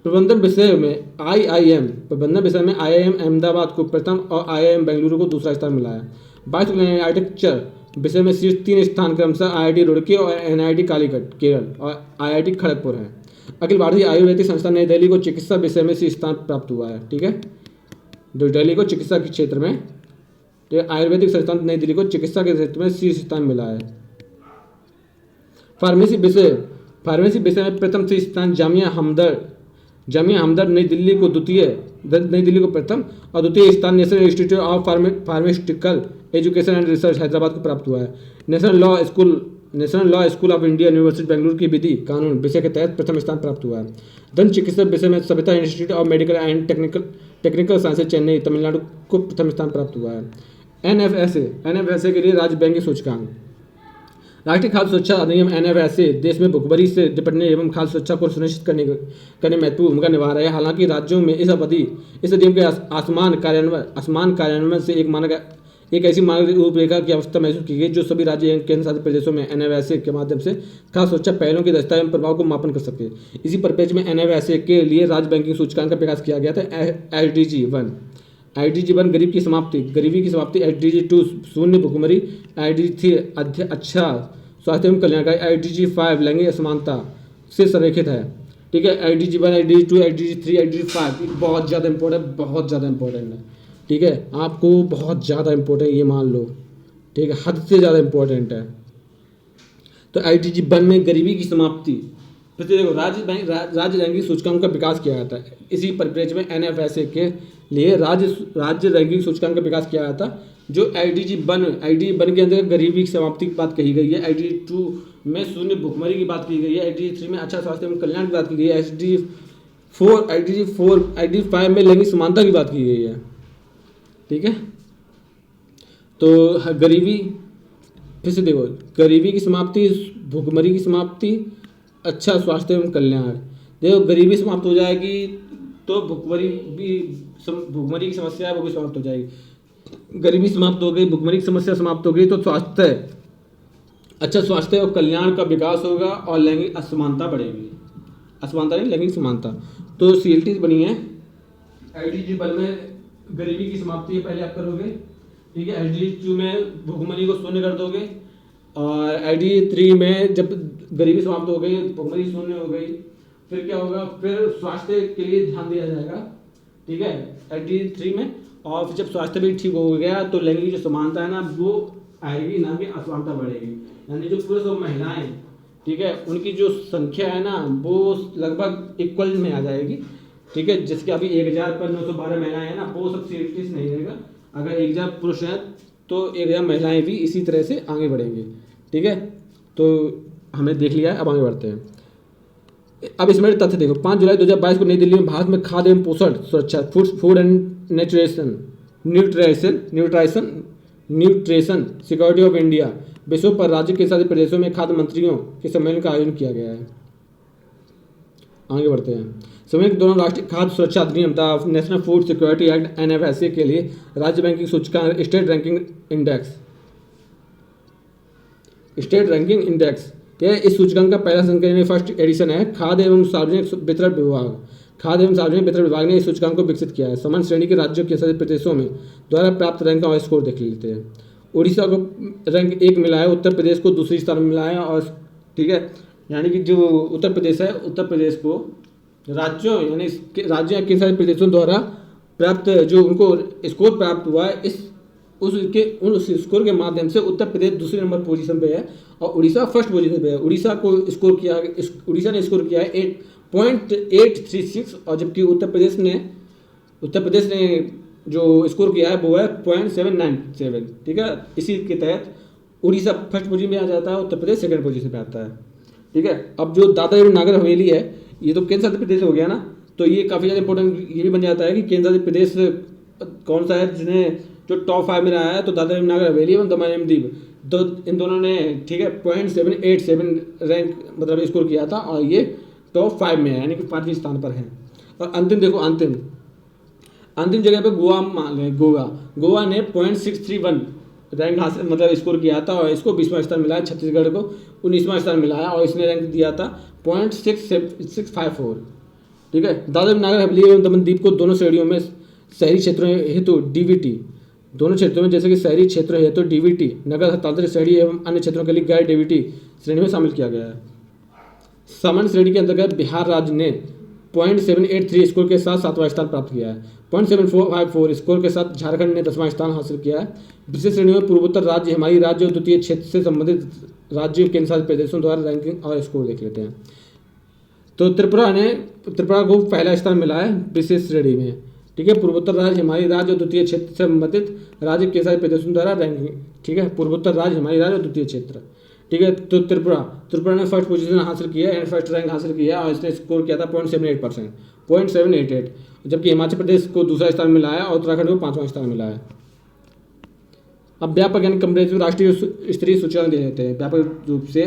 प्रबंधन विषय में IIM अहमदाबाद को प्रथम और IIM बेंगलुरु को दूसरा स्थान मिला है। बायोटेक्नोलॉजी आर्किटेक्चर विषय में शीर्ष 3 स्थान क्रमशः IIT रुड़की और NIT कालीकट केरल और IIT खड़गपुर है। अखिल भारतीय आयुर्वेदिक संस्थान नई दिल्ली को चिकित्सा विषय में शीर्ष स्थान प्राप्त हुआ है। ठीक है, जो दिल्ली को चिकित्सा के क्षेत्र में, आयुर्वेदिक संस्थान नई दिल्ली को चिकित्सा के क्षेत्र में शीर्ष स्थान मिला है। फार्मेसी विषय में प्रथम स्थान जामिया हमदर्द नई दिल्ली को प्रथम और द्वितीय स्थान national institute of pharmaceutical education and research Hyderabad को प्राप्त हुआ है। National law school of India university Bengaluru की विधि कानून विषय के तहत प्रथम स्थान प्राप्त हुआ है। दंत चिकित्सा विषय में Savita institute of medical and technical sciences Chennai Tamil Nadu को प्रथम स्थान प्राप्त हुआ है। NFSA के लिए राज्य बैंकिंग सूचकांक। राष्ट्रीय खाद्य सुरक्षा अधिनियम NFSA देश में भुखमरी से निपटने एवं खाद्य सुरक्षा को सुनिश्चित करने महत्वपूर्ण भूमिका निभा रहा है। हालांकि राज्यों में इस अधिनियम के आसमान कार्यान्वयन से एक ऐसी मानक रूपरेखा की आवश्यकता महसूस की गई जो सभी राज्य एवं केंद्र शासित प्रदेशों में NFSA के माध्यम से खाद्य सुरक्षा पहलों की दक्षता एवं प्रभाव को मापन कर सके। इसी परिप्रेक्ष्य में NFSA के लिए राज्य बैंकिंग सूचकांक का प्रकाश किया गया था। SDG 1 गरीबी की समाप्ति, SDG 2 शून्य भुखमरी, SDG 3 अच्छा स्वास्थ्य एवं कल्याणकारी, SDG 5 लैंगिक असमानता से संरेखित है। ठीक है, SDG 1, SDG 2, SDG 3, SDG 5 बहुत ज़्यादा इंपॉर्टेंट है। ठीक है, आपको बहुत ज़्यादा इंपॉर्टेंट ये मान लो, ठीक है, हद से ज़्यादा इंपॉर्टेंट है। तो SDG 1 में गरीबी की समाप्ति, फिर देखो राज्य रैंकिंग सूचकांक का विकास किया जाता है। इसी परिप्रेक्ष्य में NFSA के लिए राज्य रैंकिंग सूचकांक का विकास किया जाता है। जो SDG 1 के अंदर गरीबी की समाप्ति की बात कही गई है। SDG 2 में शून्य भुखमरी की बात की गई है। SDG 3 में अच्छा स्वास्थ्य एवं कल्याण की बात की गई है। SDG 5 में लैंगिक समानता की बात की गई है। ठीक है, तो गरीबी, फिर से देखो, गरीबी की समाप्ति, भुखमरी की समाप्ति, अच्छा स्वास्थ्य एवं कल्याण। देखो गरीबी समाप्त हो जाएगी तो भुखमरी की समस्या है वो भी समाप्त हो जाएगी। गरीबी समाप्त हो गई, भुखमरी की समस्या समाप्त हो गई तो अच्छा स्वास्थ्य और कल्याण का विकास होगा और लैंगिक असमानता बढ़ेगी। असमानता नहीं, लैंगिक समानता। तो CLT बनी है। SDG 1 में गरीबी की समाप्ति पहले आप करोगे। ठीक है, SDG 2 में भुखमरी को शून्य कर दोगे और SDG 3 में जब गरीबी समाप्त हो गई, भुखमरी शून्य हो गई, फिर क्या होगा, फिर स्वास्थ्य के लिए ध्यान दिया जाएगा। ठीक है, 83 में। और फिर जब स्वास्थ्य भी ठीक हो गया तो लैंगिक जो समानता है ना वो आएगी, ना कि असमानता बढ़ेगी। यानी जो पुरुष और महिलाएं, ठीक है, उनकी जो संख्या है ना वो लगभग इक्वल में आ जाएगी। ठीक है, जैसे कि अभी 1000 पर 912 महिलाएं हैं ना, वो सब सेफ्टी से नहीं रहेगा। अगर 1000 पुरुष हैं तो 1000 महिलाएं भी इसी तरह से आगे बढ़ेंगी। ठीक है, तो हमने देख लिया है, अब आगे बढ़ते हैं। अब इसमें तथ्य देखो, 5 जुलाई 2022 को नई दिल्ली में भारत में खाद्य एवं पोषण सुरक्षा food and nutrition security of India विषयों पर राज्य के सभी प्रदेशों में खाद्य मंत्रियों के सम्मेलन का आयोजन किया गया है। आगे बढ़ते हैं। सम्मेलन के दौरान राष्ट्रीय खाद्य सुरक्षा अधिनियम the national food security act NFSA के लिए राज्य बैंकिंग सूचकांक स्टेट रैंकिंग इंडेक्स यह इस सूचकांक का पहला संस्करण फर्स्ट एडिशन है। खाद्य एवं सार्वजनिक वितरण विभाग ने इस सूचकांक को विकसित किया है। समान श्रेणी के राज्यों के सभी प्रदेशों में द्वारा प्राप्त रैंक और स्कोर देख लेते हैं। उड़ीसा को रैंक 1 मिला है, उत्तर प्रदेश को दूसरी स्थान में मिला है। और ठीक है, यानी कि जो उत्तर प्रदेश है, उत्तर प्रदेश को राज्यों यानी राज्य या केंद्र शासित प्रदेशों द्वारा प्राप्त जो उनको स्कोर प्राप्त हुआ है, उस स्कोर के माध्यम से उत्तर प्रदेश दूसरे नंबर पोजीशन पे है और उड़ीसा फर्स्ट पोजीशन पे है। उड़ीसा ने स्कोर किया है 8.836 और जबकि उत्तर प्रदेश ने जो स्कोर किया है वो है 0.797। ठीक है, इसी के तहत उड़ीसा फर्स्ट पोजीशन में आ जाता है, उत्तर प्रदेश सेकंड पोजीशन पे आता है। ठीक है, अब जो दादरा एवं नागर हवेली है, ये तो केंद्र शासित प्रदेश हो गया ना, तो ये काफ़ी ज़्यादा इंपॉर्टेंट ये भी बन जाता है कि केंद्र शासित प्रदेश कौन सा है जिन्हें जो टॉप 5 में रहा है। तो दादरा एवं नागर हवेली एवं दमन एवं दीव, तो इन दोनों ने ठीक है 0.787 रैंक मतलब स्कोर किया था और ये टॉप 5 में है, यानी कि 5वें स्थान पर है। और अंतिम देखो, अंतिम जगह पे गोवा मान लें, गोवा ने 0.631 रैंक हासिल मतलब स्कोर किया था और इसको 20वां स्थान मिला है। छत्तीसगढ़ को 19वां स्थान मिला है और इसने रैंक दिया था 0.654। ठीक है, दादरा नागर हवेली एवं दमन दीव को दोनों श्रेणियों में शहरी क्षेत्रों हेतु DVT, दोनों क्षेत्रों में जैसे कि शहरी क्षेत्रों हेतु DVT, नगर हस्तांतरित शहरी एवं अन्य क्षेत्रों के लिए गैर DVT श्रेणी में शामिल किया गया है। सामान्य श्रेणी के अंतर्गत बिहार राज्य ने 0.783 स्कोर के साथ 7वां स्थान प्राप्त किया है। 0.754 स्कोर के साथ झारखंड ने 10वां स्थान हासिल किया है। विशेष श्रेणियों में पूर्वोत्तर राज्य, हिमालयी राज्य और द्वितीय क्षेत्र से संबंधित राज्यों केंद्र शासित प्रदेशों द्वारा रैंकिंग और स्कोर देख लेते हैं। तो त्रिपुरा को पहला स्थान मिला है विशेष श्रेणी में। ठीक है, पूर्वोत्तर राज्य, हिमालयी राज्य और द्वितीय क्षेत्र से संबंधित राज्य केंद्र शासित प्रदेशों द्वारा रैंकिंग। ठीक है, पूर्वोत्तर राज्य, हिमालयी राज्य और द्वितीय क्षेत्र। ठीक है, तो त्रिपुरा ने फर्स्ट पोजीशन हासिल किया है, फर्स्ट रैंक हासिल किया और इसने स्कोर किया था 0.788, जबकि हिमाचल प्रदेश को दूसरा स्थान मिला है और उत्तराखंड को 5वां स्थान मिला है। अब व्यापक यानी कंपैरेटिव राष्ट्रीय स्तरीय सूचकांक दे देते हैं। व्यापक रूप से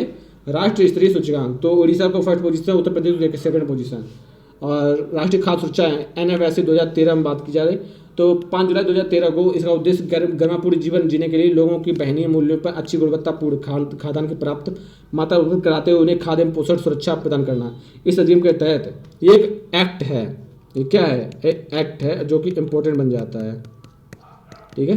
राष्ट्रीय स्तरीय सूचकांक, तो उड़ीसा को first position, Uttar Pradesh second position. और राष्ट्रीय खाद्य सुरक्षा NFSA 2013 में बात की जा रही, तो 5 जुलाई 2013 को इसका उद्देश्य गर्मापूर्ण जीवन जीने के लिए लोगों की बहनीय मूल्यों पर अच्छी गुणवत्तापूर्ण खाद्यान्न की प्राप्त मात्रा उपलब्ध कराते हुए उन्हें खाद्य एवं पोषण सुरक्षा प्रदान करना। इस अधिनियम के तहत ये एक एक्ट है, ये क्या है, एक एक्ट है जो कि इम्पोर्टेंट बन जाता है। ठीक है,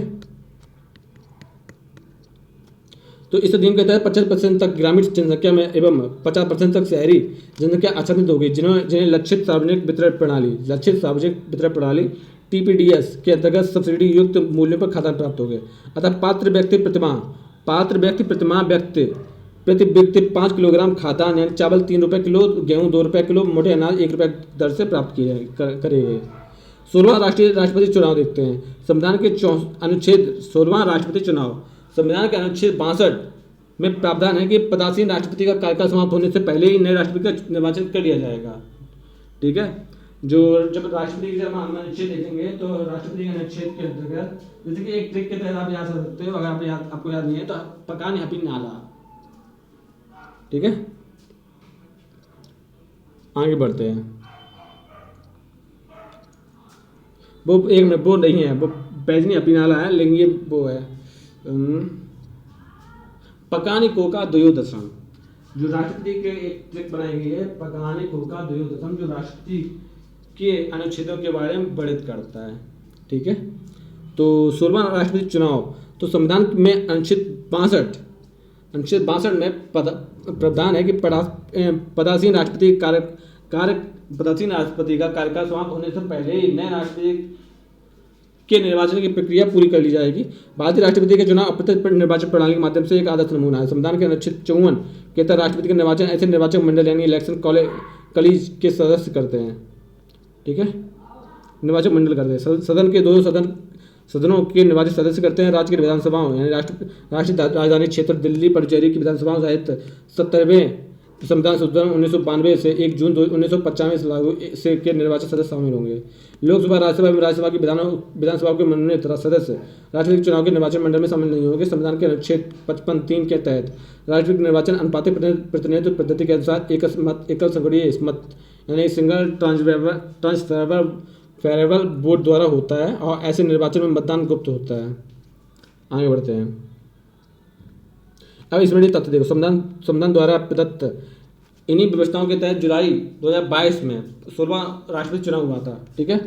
तो इस अधिनियम के तहत 50% तक ग्रामीण जनसंख्या में एवं 50% तक शहरी जनसंख्या आच्छादित होगी जिन्हें लक्षित सार्वजनिक वितरण प्रणाली TPDS के अंतर्गत सब्सिडी युक्त मूल्यों पर खाद्यान्न प्राप्त हो गए। अतः पात्र व्यक्ति प्रति व्यक्ति 5 किलोग्राम खाद्यान्न यानी चावल 3 रुपये किलो, गेहूँ 2 रुपये किलो, मोटे अनाज 1 रुपये दर से प्राप्त करे गए। 16वां राष्ट्रपति चुनाव देखते हैं। संविधान के अनुच्छेद 16वां राष्ट्रपति चुनाव, संविधान के अनुच्छेद 62 में प्रावधान है कि पदासीन राष्ट्रपति का कार्यकाल समाप्त होने से पहले ही नए राष्ट्रपति का निर्वाचन कर लिया जाएगा। ठीक है, जब राष्ट्रपति का अनुच्छेद देखेंगे तो राष्ट्रपति के अनुच्छेद के अंतर्गत जैसे कि एक ट्रिक के तहत आप याद कर सकते हो, अगर आपको याद नहीं है तो पकान यहाँ पे नाला। ठीक है, आगे बढ़ते हैं। वो एक मिनट, वो नहीं है, वो पैजनी अपनी नाला है, लेकिन ये वो है पकाने कोका द्वयोदशम, जो राष्ट्रपति के एक ट्रिक बनाई गई है। पकाने कोका द्वयोदशम जो राष्ट्रपति के अनुच्छेदों के बारे में वर्णित करता है। ठीक है, तो 16वां राष्ट्रपति चुनाव, तो संविधान में अनुच्छेद 62 में प्रावधान है कि पदासीन राष्ट्रपति पदासीन राष्ट्रपति का कार्यकाल समाप्त होने से पहले ही नए राष्ट्रपति के निर्वाचन की प्रक्रिया पूरी कर ली जाएगी। भारतीय राष्ट्रपति के चुनाव अप्रत्यक्ष निर्वाचन प्रणाली के माध्यम से एक आदर्श नमूना है। संविधान के अनुच्छेद 54 के तहत राष्ट्रपति का निर्वाचन ऐसे निर्वाचक मंडल यानी इलेक्शन कॉलेज के सदस्य करते हैं। ठीक है, निर्वाचक मंडल करते हैं। सदन के दोनों सदनों के निर्वाचित सदस्य करते हैं। राज्य की विधानसभाओं यानी राष्ट्रीय राजधानी क्षेत्र दिल्ली पुडुचेरी की विधानसभाओं सहित 70वें संविधान संशोधन 1992 से 1 जून 1995 से लागू से के निर्वाचित सदस्य शामिल होंगे। लोकसभा राज्यसभा की विधानसभा के मनोनीत सदस्य राष्ट्रपति चुनाव के निर्वाचन मंडल में शामिल नहीं होंगे। संविधान के अनुच्छेद 55(3) के तहत राष्ट्रपति निर्वाचन अनुपातिक प्रतिनिधित्व पद्धति के अनुसार एकल संसदीय मत यानी सिंगल ट्रांसफरेबल वोट द्वारा होता है और ऐसे निर्वाचन में मतदान गुप्त होता है। आगे बढ़ते हैं। अब इसमें तथ्य देखो, संविधान द्वारा प्रदत्त इन्हीं व्यवस्थाओं के तहत जुलाई 2022 में 16वां राष्ट्रपति चुनाव हुआ था। ठीक है,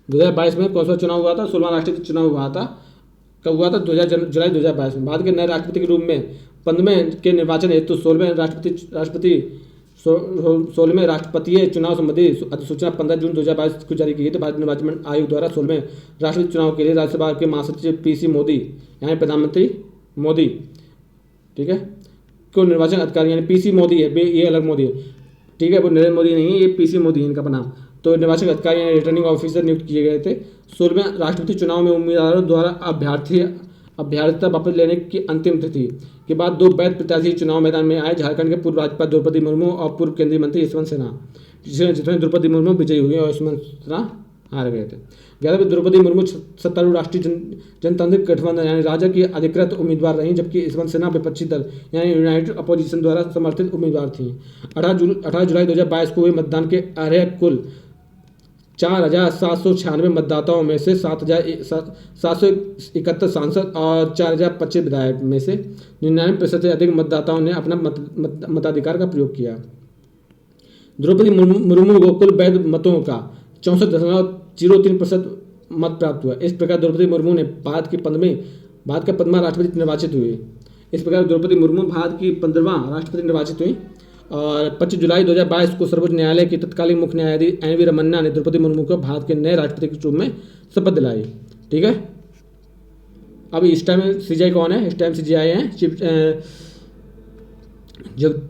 2022 में कौन सा चुनाव हुआ था? 16वां राष्ट्रपति चुनाव हुआ था। कब हुआ था? जुलाई 2022 में। भारत के नए राष्ट्रपति के रूप में 15वें के निर्वाचन हेतु 16वें राष्ट्रपतीय चुनाव संबंधी अधिसूचना 15 जून 2022 को जारी की गई। तो भारत निर्वाचन आयोग द्वारा 16वें राष्ट्रपति चुनाव के लिए राज्यसभा के महासचिव PC मोदी यानी प्रधानमंत्री मोदी, ठीक है, को निर्वाचन अधिकारी यानी PC मोदी है, ये अलग मोदी है, ठीक है, वो नरेंद्र मोदी नहीं है, ये PC मोदी है इनका नाम। तो निर्वाचन अधिकारी यानी रिटर्निंग ऑफिसर नियुक्त किए गए थे। 16वें राष्ट्रपति चुनाव में उम्मीदवारों द्वारा अभ्यर्थिता वापस लेने की अंतिम तिथि के बाद 2 वैध प्रत्याशी चुनाव मैदान में आए। झारखंड के पूर्व राज्यपाल द्रौपदी मुर्मू और पूर्व केंद्रीय मंत्री यशवंत सिन्हा, जिसमें द्रौपदी मुर्मू विजयी हुई और यशवंत सिन्हा हार गए थे। 11 द्रौपदी मुर्मू सत्तारूढ़ राष्ट्रीय जनतांत्रिक गठबंधन यानी राजग की अधिकृत उम्मीदवार रहीं, जबकि यशवंत सिन्हा विपक्षी दल यानी यूनाइटेड अपोजिशन द्वारा समर्थित उम्मीदवार थी। 18 जुलाई 2022 को हुए मतदान के अर्ह कुल 4,796 मतदाताओं में से 7,771 सांसद और 4,025 विधायक में से 99% से अधिक मतदाताओं ने अपना मताधिकार का प्रयोग किया। द्रौपदी मुर्मू को कुल वैध मतों का 64.03% मत प्राप्त हुआ। इस प्रकार द्रौपदी मुर्मू ने भारत के 15वां राष्ट्रपति निर्वाचित हुई। इस प्रकार द्रौपदी मुर्मू भारत की 15वां राष्ट्रपति निर्वाचित हुई। और 25 जुलाई 2022 को सर्वोच्च न्यायालय के तत्कालीन मुख्य न्यायाधीश NV रमन्ना ने द्रौपदी मुर्मू को भारत के नए राष्ट्रपति के रूप में शपथ दिलाई। ठीक है, अब इस टाइम CJI कौन है? इस टाइम CJI हैं जब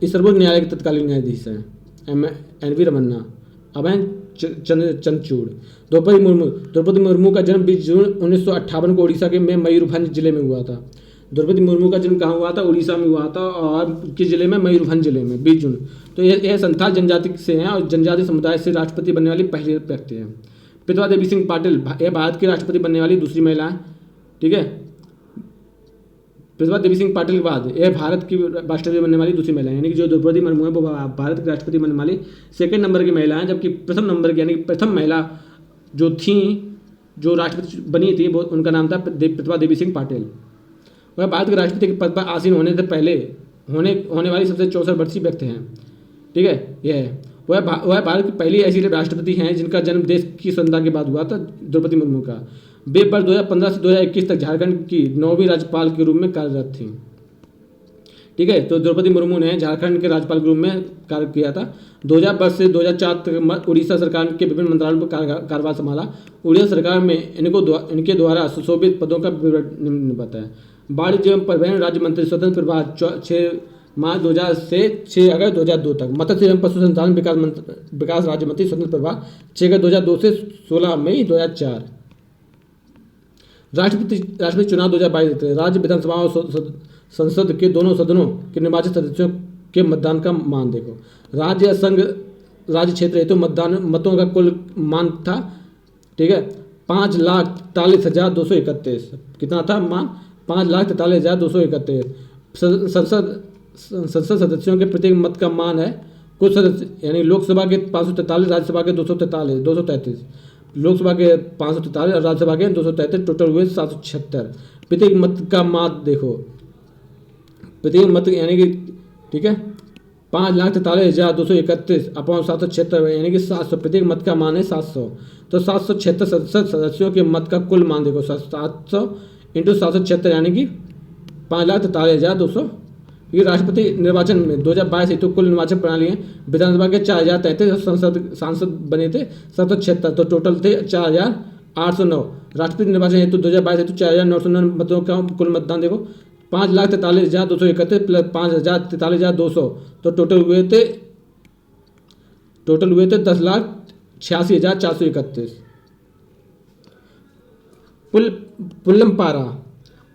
इस सर्वोच्च न्यायालय के तत्कालीन न्यायाधीश हैं NV रमन्ना, अब हैं चंद्रचूड़। द्रौपदी मुर्मू का जन्म 20 जून 1958 को उड़ीसा के मयूरभंज जिले में हुआ था। द्रौपदी मुर्मू का जन्म कहाँ हुआ था? उड़ीसा में हुआ था और किस जिले में? मयूरभंज जिले में 20 जून। तो यह संथाल जनजाति से हैं और जनजाति समुदाय से राष्ट्रपति बनने वाली पहली व्यक्ति हैं। प्रतिभा देवी सिंह पाटिल यह भारत की राष्ट्रपति बनने वाली दूसरी महिला है। ठीक है, प्रतिभा देवी सिंह पाटिल के बाद यह भारत की राष्ट्रपति बनने वाली दूसरी महिला है, यानी कि जो द्रौपदी मुर्मू है वो भारत की राष्ट्रपति बनने वाली सेकंड नंबर की महिला है, जबकि प्रथम नंबर की यानी प्रथम महिला जो थी जो राष्ट्रपति बनी थी वो उनका नाम था प्रतिभा देवी सिंह पाटिल। वह भारत के राष्ट्रपति के पद पर आसीन होने से पहले होने वाली सबसे 64 वर्षीय व्यक्ति हैं। ठीक है, यह वह भारत की पहली ऐसी राष्ट्रपति हैं जिनका जन्म देश की स्वतंत्रता के बाद हुआ था, द्रौपदी मुर्मू का। वे वर्ष 2015 से 2021 तक झारखंड की 9वीं राज्यपाल के रूप में कार्यरत थी। ठीक है, तो द्रौपदी मुर्मू ने झारखंड के राज्यपाल के रूप में कार्य किया था। 2000 से 2004 तक उड़ीसा सरकार के विभिन्न मंत्रालयों पर कार्यभार संभाला। उड़ीसा सरकार में इनके द्वारा सुशोभित पदों का विवरण बताया। वाणिज्य एवं परिवहन राज्य मंत्री स्वतंत्र प्रभार 6 मार्च 2000 से 6 अगस्त 2002 तक। मत्स्य एवं पशु संसाधन विकास राज्य मंत्री स्वतंत्र प्रभार 6 अगस्त 2002 से 16 मई 2004। राष्ट्रपति चुनाव 2022 राज्य विधानसभा और संसद के दोनों सदनों के निर्वाचित सदस्यों के मतदान का मान देखो। राज्य संघ राज्य क्षेत्र हेतु मतों का कुल मान था, ठीक है, 5,43,231। कितना था मान? 5,43,231। संसद सदस्यों के प्रत्येक मत का मान है कुल सदस्य यानी लोकसभा के 543, राज्यसभा के 233, लोकसभा के 543 और राज्यसभा के 233, टोटल हुए 776। प्रत्येक मत का मान देखो, प्रत्येक मत यानी कि ठीक है 5,43,231 अपॉन 776 यानी कि 700। प्रत्येक मत का मान है 700। तो 776 संसद सदस्यों के मत का कुल मान देखो 700 × 776 यानी कि 5,43,231। ये राष्ट्रपति निर्वाचन में 2022 हेतु कुल निर्वाचन प्रणाली है। विधानसभा के 4033 सांसद बने थे 776, तो टोटल थे 4809। राष्ट्रपति निर्वाचन हेतु 2022 हेतु 4909 मतों का कुल मतदान देखो 5,43,231 प्लस 5,43,200, तो टोटल हुए थे 10,86,431।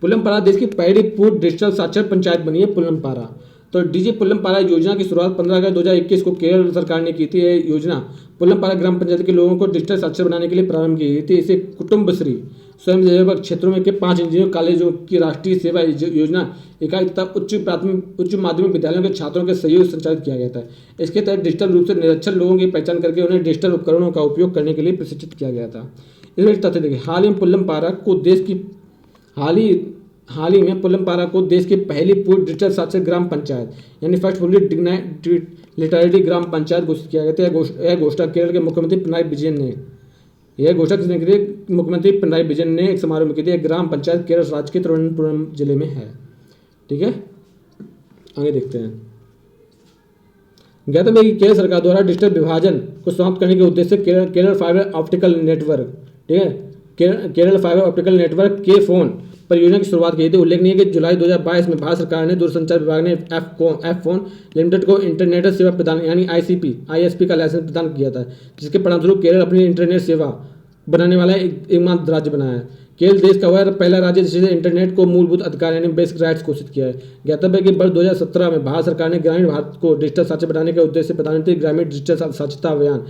पुल्लमपारा देश की पहली पूर्ण डिजिटल साक्षर पंचायत बनी है पुल्लमपारा। तो डीजी पुल्लमपारा योजना की शुरुआत 15 अगस्त 2021 को केरल सरकार ने की थी। यह योजना पुल्लमपारा ग्राम पंचायत के लोगों को डिजिटल साक्षर बनाने के लिए प्रारंभ की गई थी। इसे कुटुंबश्री स्वयंसेवक क्षेत्रों में के 5 इंजीनियरिंग कॉलेजों की राष्ट्रीय सेवा योजना इकाई तथा उच्च माध्यमिक विद्यालयों के छात्रों के सहयोग से संचालित किया गया था। इसके तहत डिजिटल रूप से निरक्षर लोगों की पहचान करके उन्हें डिजिटल उपकरणों का उपयोग करने के लिए प्रशिक्षित किया गया था। इसमें तथ्य देखिए, हाल ही में पुल्लमपारा को देश की पहली पूर्ण डिजिटल साक्षर ग्राम पंचायत यानी फर्स्ट फुल्ली लिटरेटी ग्राम पंचायत घोषित किया गया था। यह घोषणा केरल के मुख्यमंत्री पिनराई विजयन ने एक समारोह में की थी। ग्राम पंचायत केरल राज्य के तिरुवनंतपुरम जिले में है। ठीक है, आगे देखते हैं। ज्ञातव्य है कि केरल सरकार द्वारा डिजिटल विभाजन को समाप्त करने के उद्देश्य से केरल फाइबर ऑप्टिकल नेटवर्क, ठीक है, केरल फाइबर ऑप्टिकल नेटवर्क के फोन परियोजना की शुरुआत की थी। उल्लेखनीय है कि जुलाई 2022 में भारत सरकार ने दूरसंचार विभाग ने एफ फोन लिमिटेड को इंटरनेट सेवा प्रदान यानी आईएसपी का लाइसेंस प्रदान किया था, जिसके परिणामस्वरूप केरल अपनी इंटरनेट सेवा बनाने वाला एकमात्र राज्य बना है। केरल देश का वह पहला राज्य जिसने इंटरनेट को मूलभूत अधिकार यानी बेसिक राइट्स घोषित किया है। ज्ञातव्य है कि वर्ष 2017 में भारत सरकार ने ग्रामीण भारत को डिजिटल साक्षर बनाने के उद्देश्य से प्रधानमंत्री ग्रामीण डिजिटल साक्षरता अभियान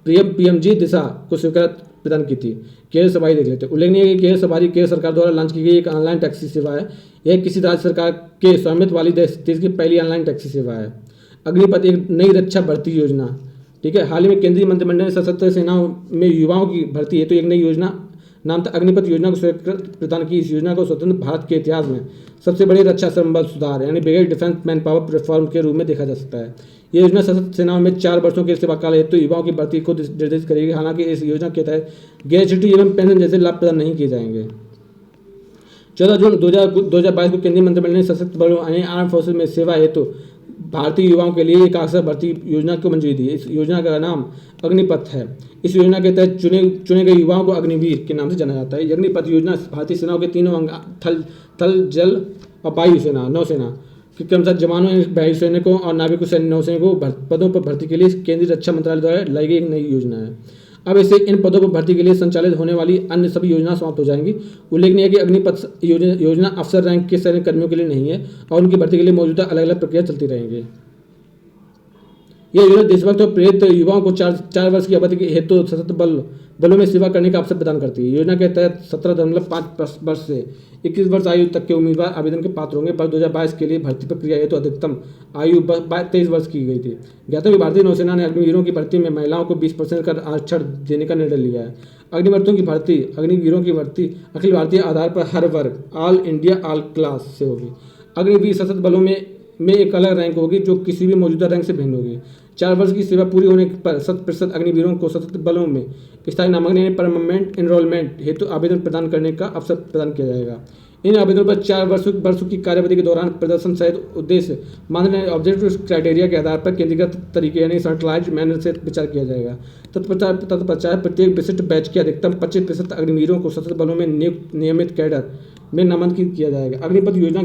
पीएमजी दिशा को स्वीकृति प्रदान की थी। केरल सवारी देख लेते हैं। उल्लेखनीय है कि केरल सवारी केरल सरकार द्वारा लॉन्च की गई एक ऑनलाइन टैक्सी सेवा है। यह किसी राज्य सरकार के स्वामित्व वाली देश की पहली ऑनलाइन टैक्सी सेवा है। अग्निपथ एक नई रक्षा भर्ती योजना, ठीक है, हाल ही में केंद्रीय मंत्रिमंडल ने सशस्त्र सेनाओं में युवाओं की भर्ती हेतु एक नई योजना नाम था अग्निपथ योजना को स्वीकृति प्रदान की। इस योजना को स्वतंत्र भारत के इतिहास में सबसे बड़े रक्षा संबल सुधार यानी brigade defence man power reform के रूप में देखा जा सकता है। ये योजना सशस्त्र सेनाओं में 4 वर्षों के सेवा काल हेतु युवाओं की भर्ती को निर्देशित करेगी। हालांकि इस योजना के तहत ग्रेच्युटी एवं पेंशन जैसे लाभ प्रदान नहीं किए जाएंगे। 14 जून 2022 को केंद्रीय मंत्रिमंडल ने सशस्त्र बलों यानी आर्म फोर्सेज में सेवा हेतु भारतीय युवाओं के लिए एक अवसर भर्ती योजना को मंजूरी दी। इस योजना का नाम अग्निपथ है। इस योजना के तहत चुने गए युवाओं को अग्निवीर के नाम से जाना जाता है। अग्निपथ योजना भारतीय सेनाओं के तीनों अंग थल जल और वायु सेना नौसेना के कर्मचारी जवानों वायु सैनिकों और नाविकों सैन्य नौसैनिकों पदों पर भर्ती के लिए केंद्रीय रक्षा मंत्रालय द्वारा लाई गई एक नई योजना है। अब इससे इन पदों पर भर्ती के लिए संचालित होने वाली अन्य सभी योजना समाप्त हो जाएंगी। उल्लेखनीय है कि अग्निपथ योजना अफसर रैंक के सैन्य कर्मियों के लिए नहीं है और उनकी भर्ती के लिए मौजूदा अलग अलग प्रक्रिया चलती रहेंगी। यह योजना देशभक्त और प्रेरित युवाओं को 4 वर्ष की अवधि हेतु सशस्त्र बलों में सेवा करने का अवसर प्रदान करती है। योजना के तहत 17.5 वर्ष से 21 वर्ष आयु तक के उम्मीदवार आवेदन के पात्र होंगे। वर्ष 2022 के लिए भर्ती प्रक्रिया हेतु अधिकतम आयु 23 वर्ष की गई थी। ज्ञातव्य भारतीय नौसेना ने अग्निवीरों की भर्ती में महिलाओं को 20% का आरक्षण देने का निर्णय लिया है। अग्निवीरों की भर्ती अखिल भारतीय आधार पर हर वर्ग ऑल इंडिया ऑल क्लास से होगी। अग्निवीर सशस्त्र बलों में एक अलग रैंक होगी जो किसी भी मौजूदा रैंक से भिन्न होगी। 4 वर्ष की सेवा पूरी होने पर 100% अग्निवीरों को सशस्त्र बलों में स्थायी नामांकन यानी परमानेंट एनरोलमेंट हेतु आवेदन प्रदान करने का अवसर प्रदान किया जाएगा। इन आवेदनों पर 4 वर्षों की कार्यावधि के दौरान प्रदर्शन सहित उद्देश्य मानदंड ऑब्जेक्टिव क्राइटेरिया के आधार पर केंद्रीकृत तरीके यानी सेंट्रलाइज्ड मैनर से विचार किया जाएगा। तत्पश्चात प्रत्येक विशिष्ट बैच के अधिकतम 25% अग्निवीरों को सशस्त्र बलों में नियमित कैडर में नामांकित किया जाएगा। अग्निपथ योजना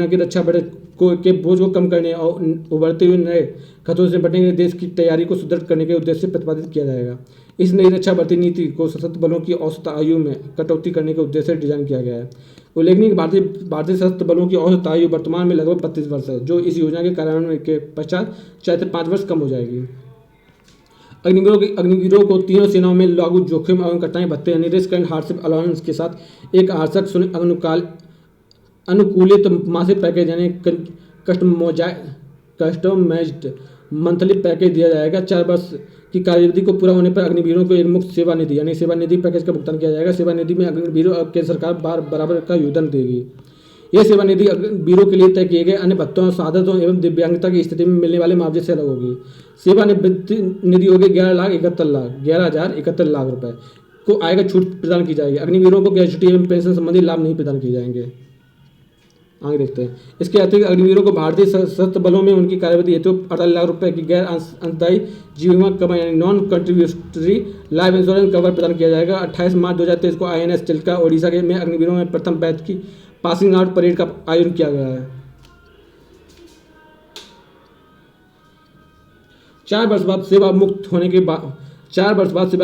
की रक्षा बजट के बोझ को कम करने और उभरते हुए नए खतरों से निपटने के लिए देश की तैयारी को सुदृढ़ करने के उद्देश्य से प्रतिपादित किया जाएगा। इस नई रक्षा भर्ती नीति को सशस्त्र बलों की औसत आयु में कटौती करने के उद्देश्य से डिजाइन किया गया है। उल्लेखनीय भारतीय सशस्त्र बलों की औसत आयु वर्तमान में लगभग 32 वर्ष है, जो इस योजना के कार्यान्वयन के पश्चात 4 से 5 वर्ष कम हो जाएगी। अग्निवीरों को तीनों सेनाओं में लागू जोखिम एवं कठिनाई भत्ते यानी रिस्क एंड हार्डशिप अलाउंस के साथ एक आवश्यक अनुकूलित मासिक पैकेज यानी कस्टमाइज्ड मंथली पैकेज दिया जाएगा। 4 वर्ष की कार्यविधि को पूरा होने पर अग्निवीरों को एक मुफ्त सेवा निधि यानी सेवा निधि पैकेज का भुगतान किया जाएगा। सेवा निधि में अग्निवीरों और केंद्र सरकार बराबर का योगदान देगी। यह सेवा निधि अग्निवीरों के लिए तय किए गए अन्य भत्तों, शहादतों एवं दिव्यांगता की स्थिति में मिलने वाले मुआवजे से अलग होगी। सेवा निधि होगी 11,71 लाख रुपए को आय का छूट प्रदान की जाएगी। अग्निवीरों को ग्रेच्युटी एवं पेंशन संबंधी लाभ नहीं प्रदान किए जाएंगे। आगे देखते हैं। इसके अतिरिक्त अग्निवीरों को भारतीय सशस्त्र बलों में उनकी कार्यवृत्ति हेतु 48 लाख रुपए की गैर अंशदायी जीवन कवर यानी non contributory life insurance cover प्रदान किया जाएगा। 28 मार्च 2023 को INS चिल्का ओडिशा के में अग्निवीरों में प्रथम बैच की पासिंग आउट परेड का आयोजन किया गया है। 4 वर्ष बाद सेवा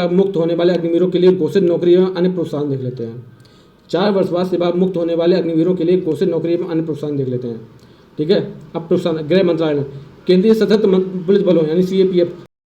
मुक्त होने वाले अग्निवीरों के लिए घोषित नौकरी एवं अन्य प्रोत्साहन देख लेते हैं। 4 वर्ष बाद सेवा मुक्त होने वाले अग्निवीरों के लिए घोषित नौकरी एवं अन्य प्रोत्साहन देख लेते हैं। ठीक है, अब प्रोत्साहन गृह मंत्रालय, केंद्रीय सशस्त्र पुलिस बलों यानी CAPF